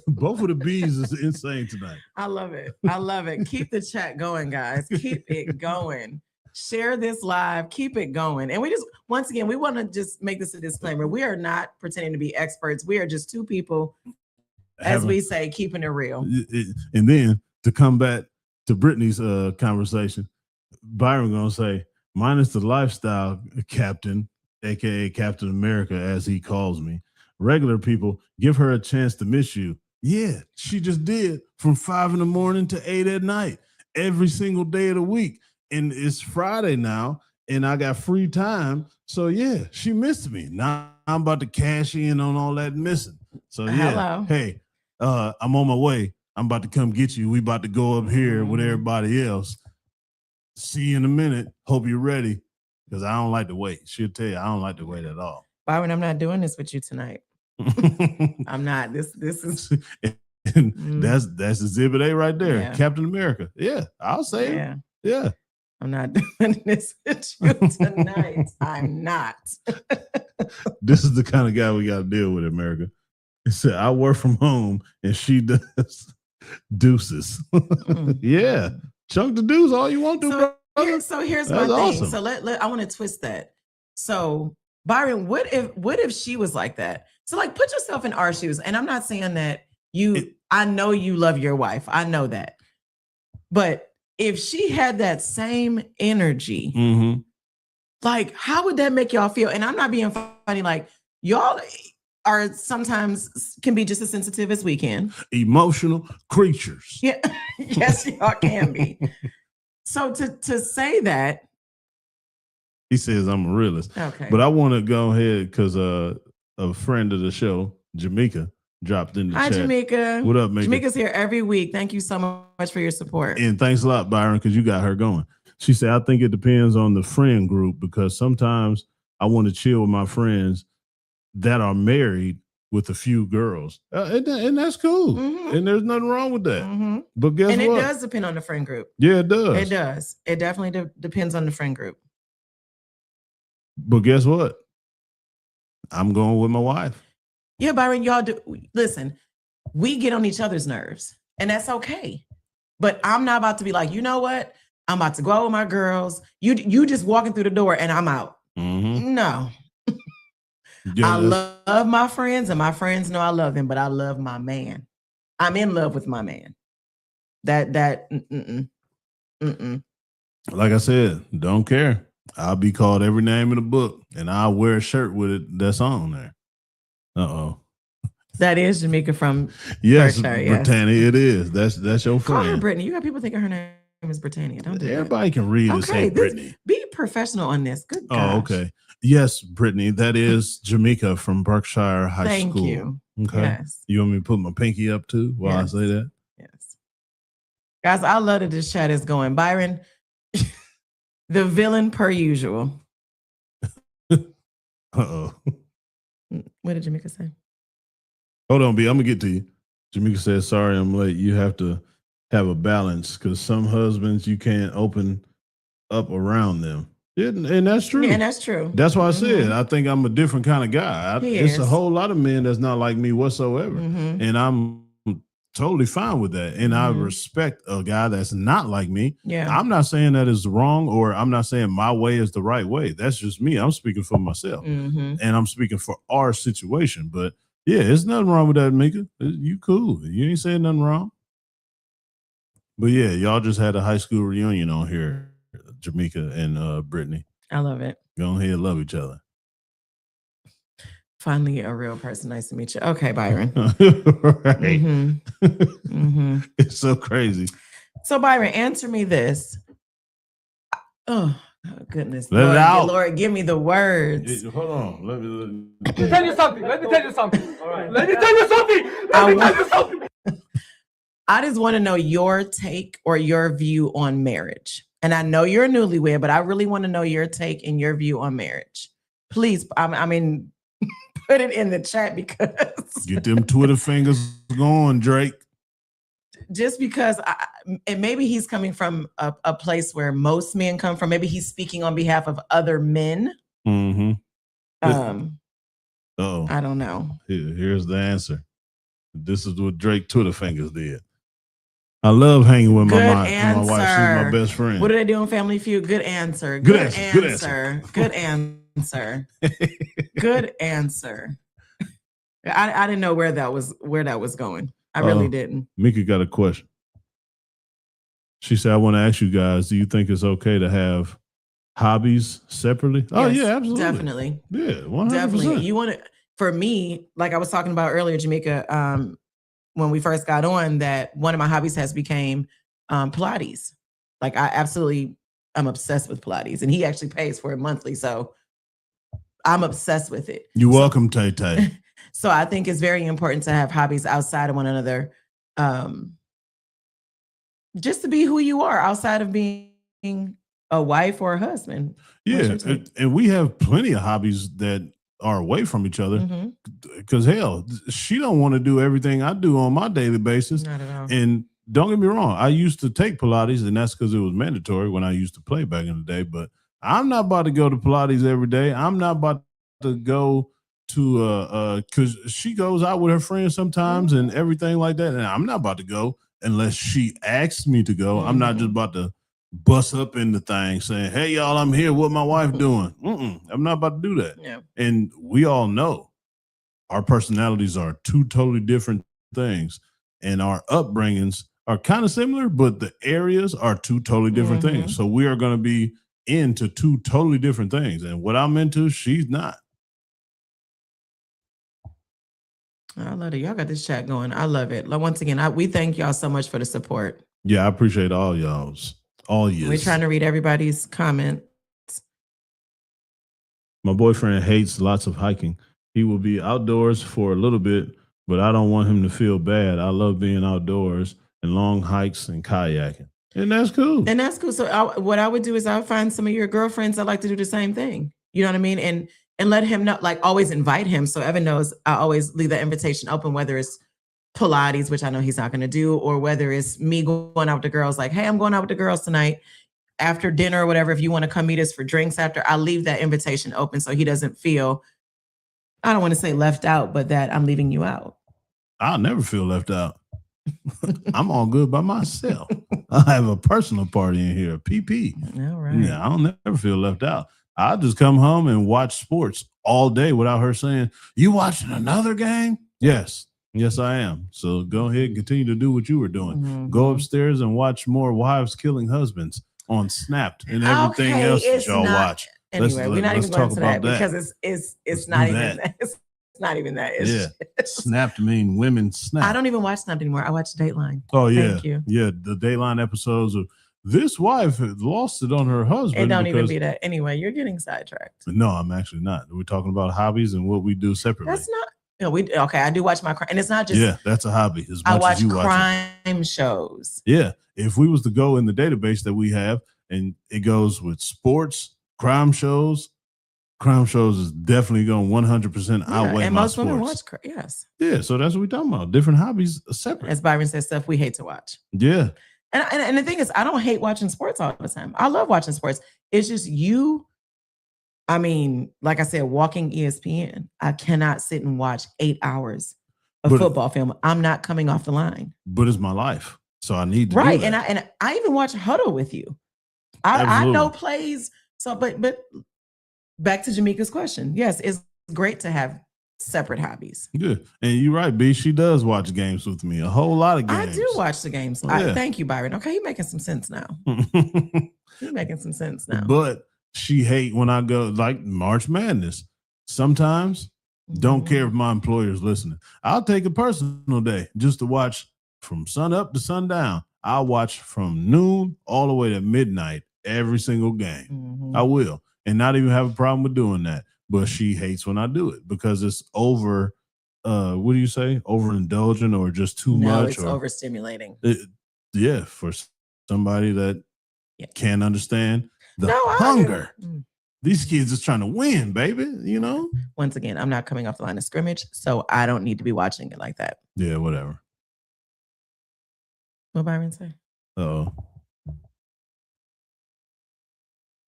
Both of the B's is insane tonight. I love it. I love it. Keep the chat going, guys. Keep it going. Share this live. Keep it going. And we just, once again, we want to just make this a disclaimer. We are not pretending to be experts. We are just two people, as we say, keeping it real. And then to come back to Brittany's conversation, Byron gonna say, minus the lifestyle captain, aka Captain America, as he calls me. Regular people, give her a chance to miss you. Yeah, she just did from 5 in the morning to 8 at night, every single day of the week. And it's Friday now, and I got free time. So yeah, she missed me. Now I'm about to cash in on all that missing. So yeah, hello. Hey, I'm on my way. I'm about to come get you. We about to go up here with everybody else. See you in a minute. Hope you're ready. Because I don't like to wait. She'll tell you I don't like to wait at all. Byron, I'm not doing this with you tonight. I'm not. This is that's exhibit A right there. Yeah. Captain America. Yeah, I'll say it. Yeah. I'm not doing this with you tonight. I'm not. This is the kind of guy we got to deal with, America. He said, I work from home and she does deuces. Yeah. Chunk the deuce all you want to, brother. So here's my thing. Awesome. So I want to twist that. So Byron, what if she was like that? So like put yourself in our shoes. And I'm not saying that I know you love your wife. I know that. But if she had that same energy, like how would that make y'all feel? And I'm not being funny, like y'all, are sometimes can be just as sensitive as we can. Emotional creatures. Yeah, yes, y'all can be. So to say that, he says I'm a realist. Okay, but I want to go ahead because a friend of the show, Jamaica, dropped in the Hi, chat. Jamaica. What up, Mika? Jamaica's here every week. Thank you so much for your support. And thanks a lot, Byron, because you got her going. She said, I think it depends on the friend group because sometimes I want to chill with my friends that are married with a few girls. And that's cool. Mm-hmm. And there's nothing wrong with that. Mm-hmm. But guess what? And it does depend on the friend group. Yeah, it does. It does. It definitely depends on the friend group. But guess what? I'm going with my wife. Yeah, Byron, y'all do. Listen, we get on each other's nerves, and that's okay. But I'm not about to be like, you know what? I'm about to go out with my girls. You just walking through the door and I'm out. Mm-hmm. No. Yeah, I love my friends and my friends know I love them, but I love my man. I'm in love with my man. Like I said, don't care. I'll be called every name in the book and I'll wear a shirt with it that's on there. Uh-oh. That is Jamaica from yes, Britannia. It is. That's your friend. Call her Brittany. You got people thinking her name is Britannia. Don't do Everybody can read and say Brittany. Be professional on this. Good gosh. Oh, okay. Yes, Brittany. That is Jamaica from Berkshire High School. Thank you. Okay. Yes. You want me to put my pinky up too while I say that? Yes. Guys, I love that this chat is going. Byron, the villain per usual. Uh-oh. What did Jamaica say? Hold on, B. I'm going to get to you. Jamaica says, sorry, I'm late. You have to have a balance because some husbands, you can't open up around them. And that's true. Yeah, and that's true. That's why I said, I think I'm a different kind of guy. It's a whole lot of men that's not like me whatsoever. Mm-hmm. And I'm totally fine with that. And I respect a guy that's not like me. Yeah. I'm not saying that is wrong or I'm not saying my way is the right way. That's just me. I'm speaking for myself. And I'm speaking for our situation. But yeah, there's nothing wrong with that, Mika. You cool. You ain't saying nothing wrong. But yeah, y'all just had a high school reunion on here, Jamaica and Brittany. I love it. Go ahead and love each other. Finally, a real person. Nice to meet you. Okay, Byron. Right. It's so crazy. So, Byron, answer me this. Oh, goodness. Let it out. Lord, give me the words. Hold on. Let me tell you something. Let me tell you something. All right. Let me tell you something. Let me tell you something. I just want to know your take or your view on marriage. And I know you're a newlywed, but I really want to know your take and your view on marriage. Please, I mean, put it in the chat because get them Twitter fingers going, Drake. Just because, and maybe he's coming from a place where most men come from. Maybe he's speaking on behalf of other men. Mm-hmm. I don't know. Here's the answer. This is what Drake Twitter fingers did. I love hanging with my wife. She's my best friend. What do they do on Family Feud? Good answer. Good answer. Good answer. Good answer. I didn't know where that was going. I really didn't. Mika got a question. She said, I want to ask you guys, do you think it's okay to have hobbies separately? Yes, oh, yeah, absolutely. Definitely. Yeah, 100%. Definitely. You want to, for me, like I was talking about earlier, Jamaica, when we first got on, that one of my hobbies has became Pilates. Like I'm obsessed with Pilates, and he actually pays for it monthly. So I'm obsessed with it. You're welcome, Tay Tay. So I think it's very important to have hobbies outside of one another, just to be who you are outside of being a wife or a husband. Yeah, and we have plenty of hobbies that are away from each other. Because hell, she don't want to do everything I do on my daily basis. Not at all. And don't get me wrong, I used to take Pilates, and that's because it was mandatory when I used to play back in the day. But I'm not about to go to Pilates every day. I'm not about to go to because she goes out with her friends sometimes and everything like that, and I'm not about to go unless she asks me to go. I'm not just about to bust up in the thing saying, hey y'all, I'm here, what my wife doing. I'm not about to do that. Yeah. And we all know our personalities are two totally different things, and our upbringings are kind of similar, but the areas are two totally different things. So we are going to be into two totally different things, and what I'm into, she's not. I love it. Y'all got this chat going. I love it. Once again, we thank y'all so much for the support. Yeah, I appreciate all y'all's. All years. We're trying to read everybody's comment. My boyfriend hates lots of hiking. He will be outdoors for a little bit, but I don't want him to feel bad. I love being outdoors and long hikes and kayaking. And that's cool. And that's cool. So what I would do is I would find some of your girlfriends that like to do the same thing. You know what I mean? And let him know, like always invite him. So Evan knows I always leave the invitation open, whether it's Pilates, which I know he's not going to do, or whether it's me going out with the girls, like, hey, I'm going out with the girls tonight after dinner or whatever. If you want to come meet us for drinks after, I leave that invitation open so he doesn't feel, I don't want to say left out, but that I'm leaving you out. I'll never feel left out. I'm all good by myself. I have a personal party in here, PP. All right. Yeah, I don't never feel left out. I'll just come home and watch sports all day without her saying, you watching another game? Yes. Yes, I am. So go ahead and continue to do what you were doing. Mm-hmm. Go upstairs and watch more wives killing husbands on Snapped and everything else that y'all watch. Anyway, we're not even going to that because it's not even that. It's not even that. It's Snapped mean women snap. I don't even watch Snapped anymore. I watch Dateline. Oh, yeah. Thank you. Yeah, the Dateline episodes of this wife had lost it on her husband. It don't even be that. Anyway, you're getting sidetracked. No, I'm actually not. We're talking about hobbies and what we do separately. That's not. Okay. I do watch my crime, and it's not just. That's a hobby. As much I watch as you crime shows. Yeah, if we was to go in the database that we have, and it goes with sports, crime shows is definitely going 100% outweigh and my most sports. women watch. Yes. Yeah, so that's what we're talking about. Different hobbies, separate. As Byron says, stuff we hate to watch. Yeah. And the thing is, I don't hate watching sports all the time. I love watching sports. It's just you. I mean, like I said, walking ESPN, I cannot sit and watch 8 hours of football film. I'm not coming off the line. But it's my life, so I need to do that. And I even watch Huddle with you. I know plays. So, but back to Jamaica's question. Yes, it's great to have separate hobbies. Good. And you're right, B. She does watch games with me. A whole lot of games. I do watch the games. Thank you, Byron. Okay, you're making some sense now. You're making some sense now. But she hate when I go like March Madness. Sometimes don't care if my employer's listening. I'll take a personal day just to watch from sun up to sundown. I'll watch from noon all the way to midnight every single game. Mm-hmm. I will. And not even have a problem with doing that. But she hates when I do it because it's over, what do you say? Overindulgent or just too much? It's overstimulating. For somebody that can't understand the hunger. These kids is trying to win, baby, you know? Once again, I'm not coming off the line of scrimmage, so I don't need to be watching it like that. Yeah, whatever. What Byron say? Oh,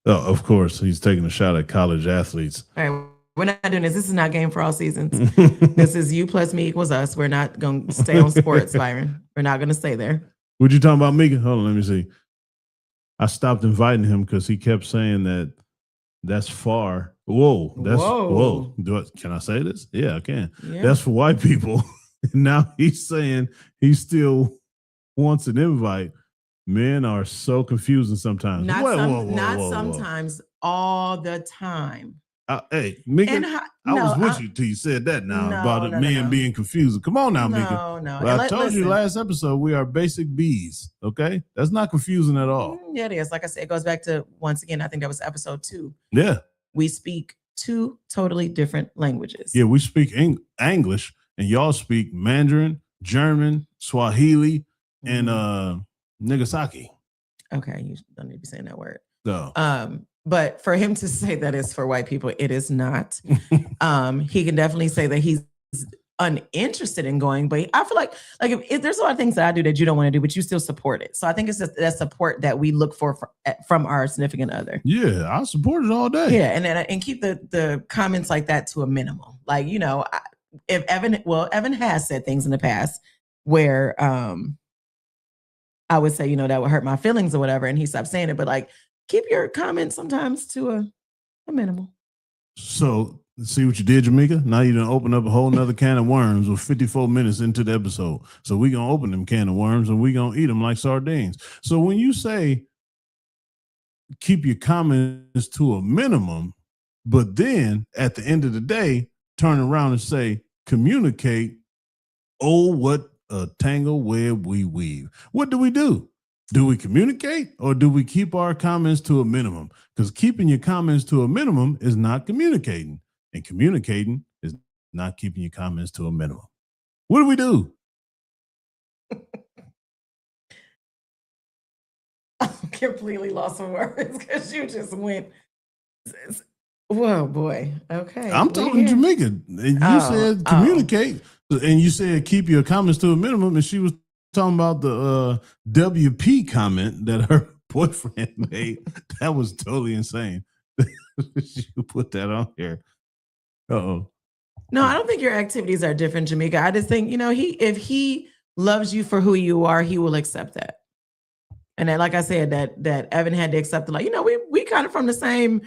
of course. He's taking a shot at college athletes. All right. We're not doing this. This is not Game for All Seasons. This is You+Me equals us. We're not going to stay on sports, Byron. We're not going to stay there. What you talking about, Mika? Hold on, let me see. I stopped inviting him because he kept saying that's far. Whoa. Can I say this? Yeah, I can. Yeah. That's for white people. Now he's saying he still wants an invite. Men are so confusing sometimes. Not sometimes, all the time. Hey, Mika, I was with you till you said that about men being confusing. Come on now, Mika. No. Well, I told you last episode, we are basic bees, okay? That's not confusing at all. Yeah, it is. Like I said, it goes back to, once again, I think that was episode 2. Yeah. We speak 2 totally different languages. Yeah, we speak English, and y'all speak Mandarin, German, Swahili, and Nagasaki. Okay, you don't need to be saying that word. No. But for him to say that it's for white people, it is not. He can definitely say that he's uninterested in going, but I feel like if there's a lot of things that I do that you don't want to do, but you still support it. So I think it's just that support that we look for from our significant other. Yeah, I support it all day. Yeah, and keep the comments like that to a minimum. Like, you know, if Evan has said things in the past where I would say, you know, that would hurt my feelings or whatever, and he stopped saying it. But like, keep your comments sometimes to a minimal. So see what you did, Jamaica? Now you done open up a whole nother can of worms with 54 minutes into the episode. So we gonna open them can of worms and we gonna eat them like sardines. So when you say keep your comments to a minimum, but then at the end of the day, turn around and say communicate Oh, what a tangle web we weave. What do? Do we communicate or do we keep our comments to a minimum? Because keeping your comments to a minimum is not communicating, and communicating is not keeping your comments to a minimum. What do? I'm completely lost for words because you just went. Whoa, boy. Okay. I'm talking Jamaican. And you said communicate, and you said keep your comments to a minimum, and she was talking about the WP comment that her boyfriend made. That was totally insane. You put that on here. Uh-oh. No, I don't think your activities are different, Jamaica. I just think, if he loves you for who you are, he will accept that. And then, like I said, that Evan had to accept it. Like, we kind of from the same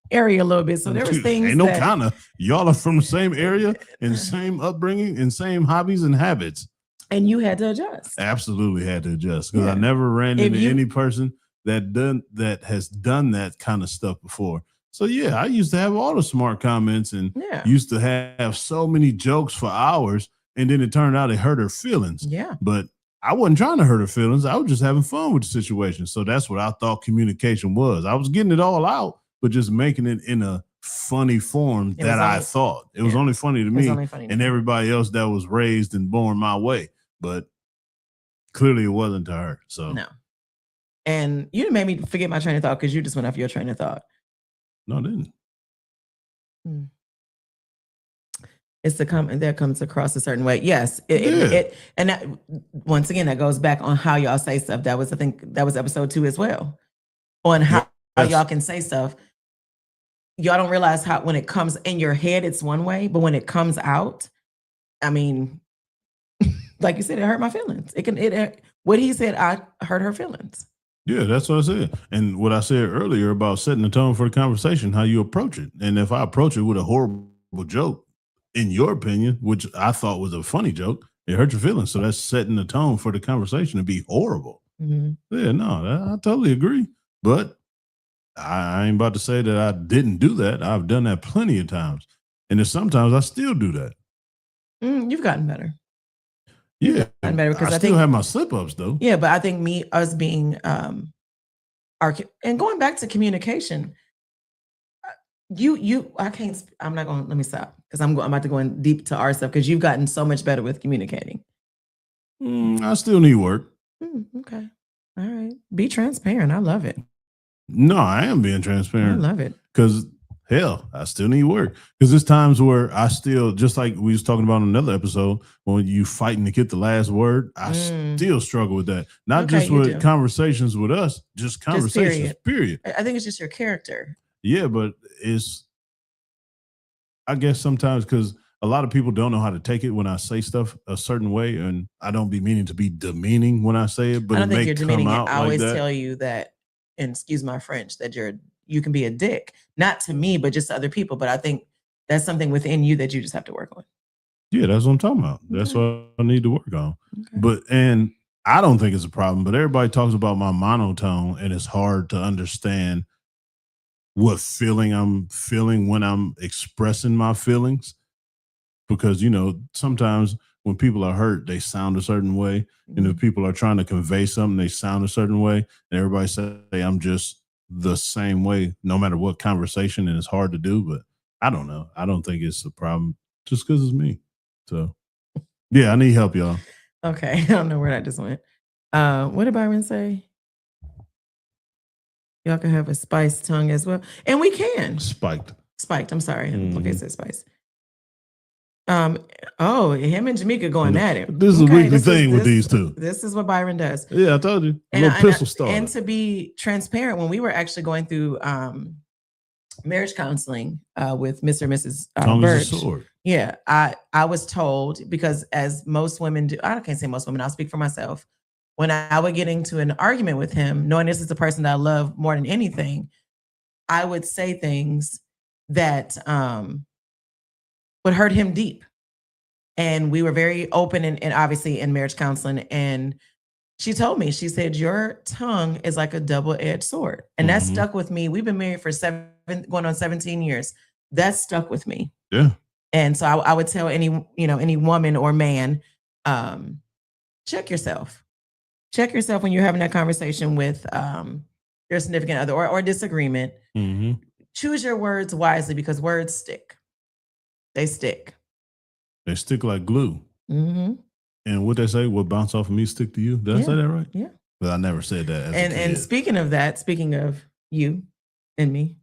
area a little bit. So there was things. Ain't no kind of. Y'all are from the same area and same upbringing and same hobbies and habits. And you had to adjust. Absolutely had to adjust because I never ran into any person that has done that kind of stuff before. So yeah, I used to have all the smart comments and used to have so many jokes for hours, and then it turned out it hurt her feelings. Yeah. But I wasn't trying to hurt her feelings. I was just having fun with the situation. So that's what I thought communication was. I was getting it all out, but just making it in a funny form that I thought. It was only funny to me and everybody else that was raised and born my way. But clearly it wasn't to her. So no. And you made me forget my train of thought because you just went off your train of thought. No, I didn't. It's the comment that comes across a certain way. Yes. And that, once again, that goes back on how y'all say stuff. I think that was episode 2 as well. On how y'all can say stuff. Y'all don't realize how when it comes in your head, it's one way, but when it comes out, I mean, like you said, it hurt my feelings. What he said, I hurt her feelings. Yeah, that's what I said. And what I said earlier about setting the tone for the conversation, how you approach it. And if I approach it with a horrible joke, in your opinion, which I thought was a funny joke, it hurt your feelings. So that's setting the tone for the conversation to be horrible. Mm-hmm. Yeah, no, I totally agree. But I ain't about to say that I didn't do that. I've done that plenty of times. And then sometimes I still do that. You've gotten better. Yeah, because I still have my slip-ups though. Yeah, but I think us being and going back to communication, I'm not going. Let me stop because I'm about to go in deep to our stuff because you've gotten so much better with communicating. I still need work. Okay, all right. Be transparent. I love it. No, I am being transparent. I love it because. Hell, I still need work because there's times where I still, just like we was talking about in another episode, when you fighting to get the last word, I still struggle with that. Not just with conversations with us, just conversations, period. I think it's just your character. Yeah, but I guess sometimes because a lot of people don't know how to take it when I say stuff a certain way, and I don't be meaning to be demeaning when I say it, but I don't think you're demeaning it. I always like tell you that, and excuse my French, that you can be a dick, not to me, but just to other people. But I think that's something within you that you just have to work on. Yeah, that's what I'm talking about. That's what I need to work on. And I don't think it's a problem, but everybody talks about my monotone, and it's hard to understand what feeling I'm feeling when I'm expressing my feelings. Because, sometimes when people are hurt, they sound a certain way. And if people are trying to convey something, they sound a certain way. And everybody say I'm just the same way no matter what conversation, and it's hard to do, but I don't know. I don't think it's a problem just because it's me. So yeah, I need help, y'all. Okay. I don't know where that just went. What did Byron say? Y'all can have a spiced tongue as well. And we can. Spiked. I'm sorry. Okay, it said spice. Him and Jamaica going at it. This is a weekly thing with these two. This is what Byron does. Yeah, I told you. A little pistol starter. And to be transparent, when we were actually going through marriage counseling with Mr. and Mrs. Birch, yeah, I was told, because as most women do, I can't say most women, I'll speak for myself. When I would get into an argument with him, knowing this is the person that I love more than anything, I would say things that would hurt him deep. And we were very open and obviously in marriage counseling. And she told me, she said, your tongue is like a double-edged sword. And that stuck with me. We've been married for going on 17 years. That stuck with me. Yeah. And so I would tell any woman or man check yourself. Check yourself when you're having that conversation with your significant other or disagreement. Mm-hmm. Choose your words wisely because words stick. They stick. They stick like glue. Mm-hmm. And what they say, what bounce off of me stick to you. Did I say that right? Yeah. But I never said that as a kid. And speaking of that, speaking of you and me.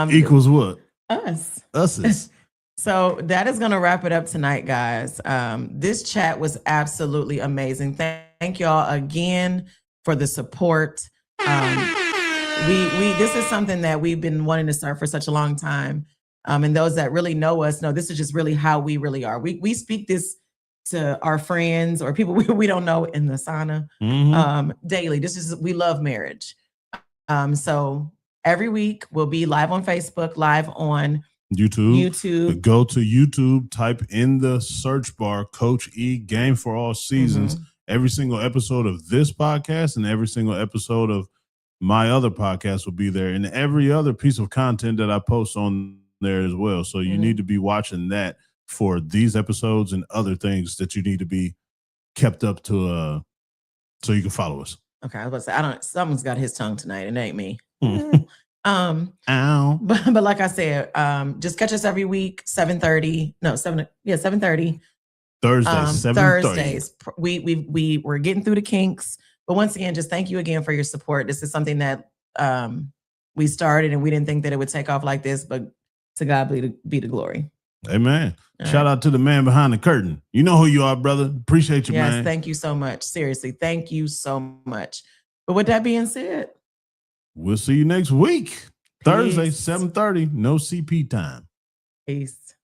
Equals what? Us. Us. So that is going to wrap it up tonight, guys. This chat was absolutely amazing. Thank y'all again for the support. This is something that we've been wanting to start for such a long time. And those that really know us know this is just really how we really are. We speak this to our friends or people we don't know in the sauna daily. We love marriage. So every week we'll be live on Facebook, live on YouTube. Go to YouTube, type in the search bar, Coach E Game for All Seasons. Every single episode of this podcast and every single episode of my other podcast will be there, and every other piece of content that I post on there as well. So you need to be watching that for these episodes and other things that you need to be kept up to so you can follow us. Okay, I was about to say, someone's got his tongue tonight. It ain't me. Ow. But like I said, just catch us every week, 7:30. No, 7:30. Thursdays, 7:30. Thursdays. We're getting through the kinks. But once again, just thank you again for your support. This is something that we started and we didn't think that it would take off like this, but to God be the glory. Amen. Shout out to the man behind the curtain. You know who you are, brother. Appreciate you, man. Yes, thank you so much. Seriously, thank you so much. But with that being said, we'll see you next week. Peace. Thursday, 7:30. No CP time. Peace.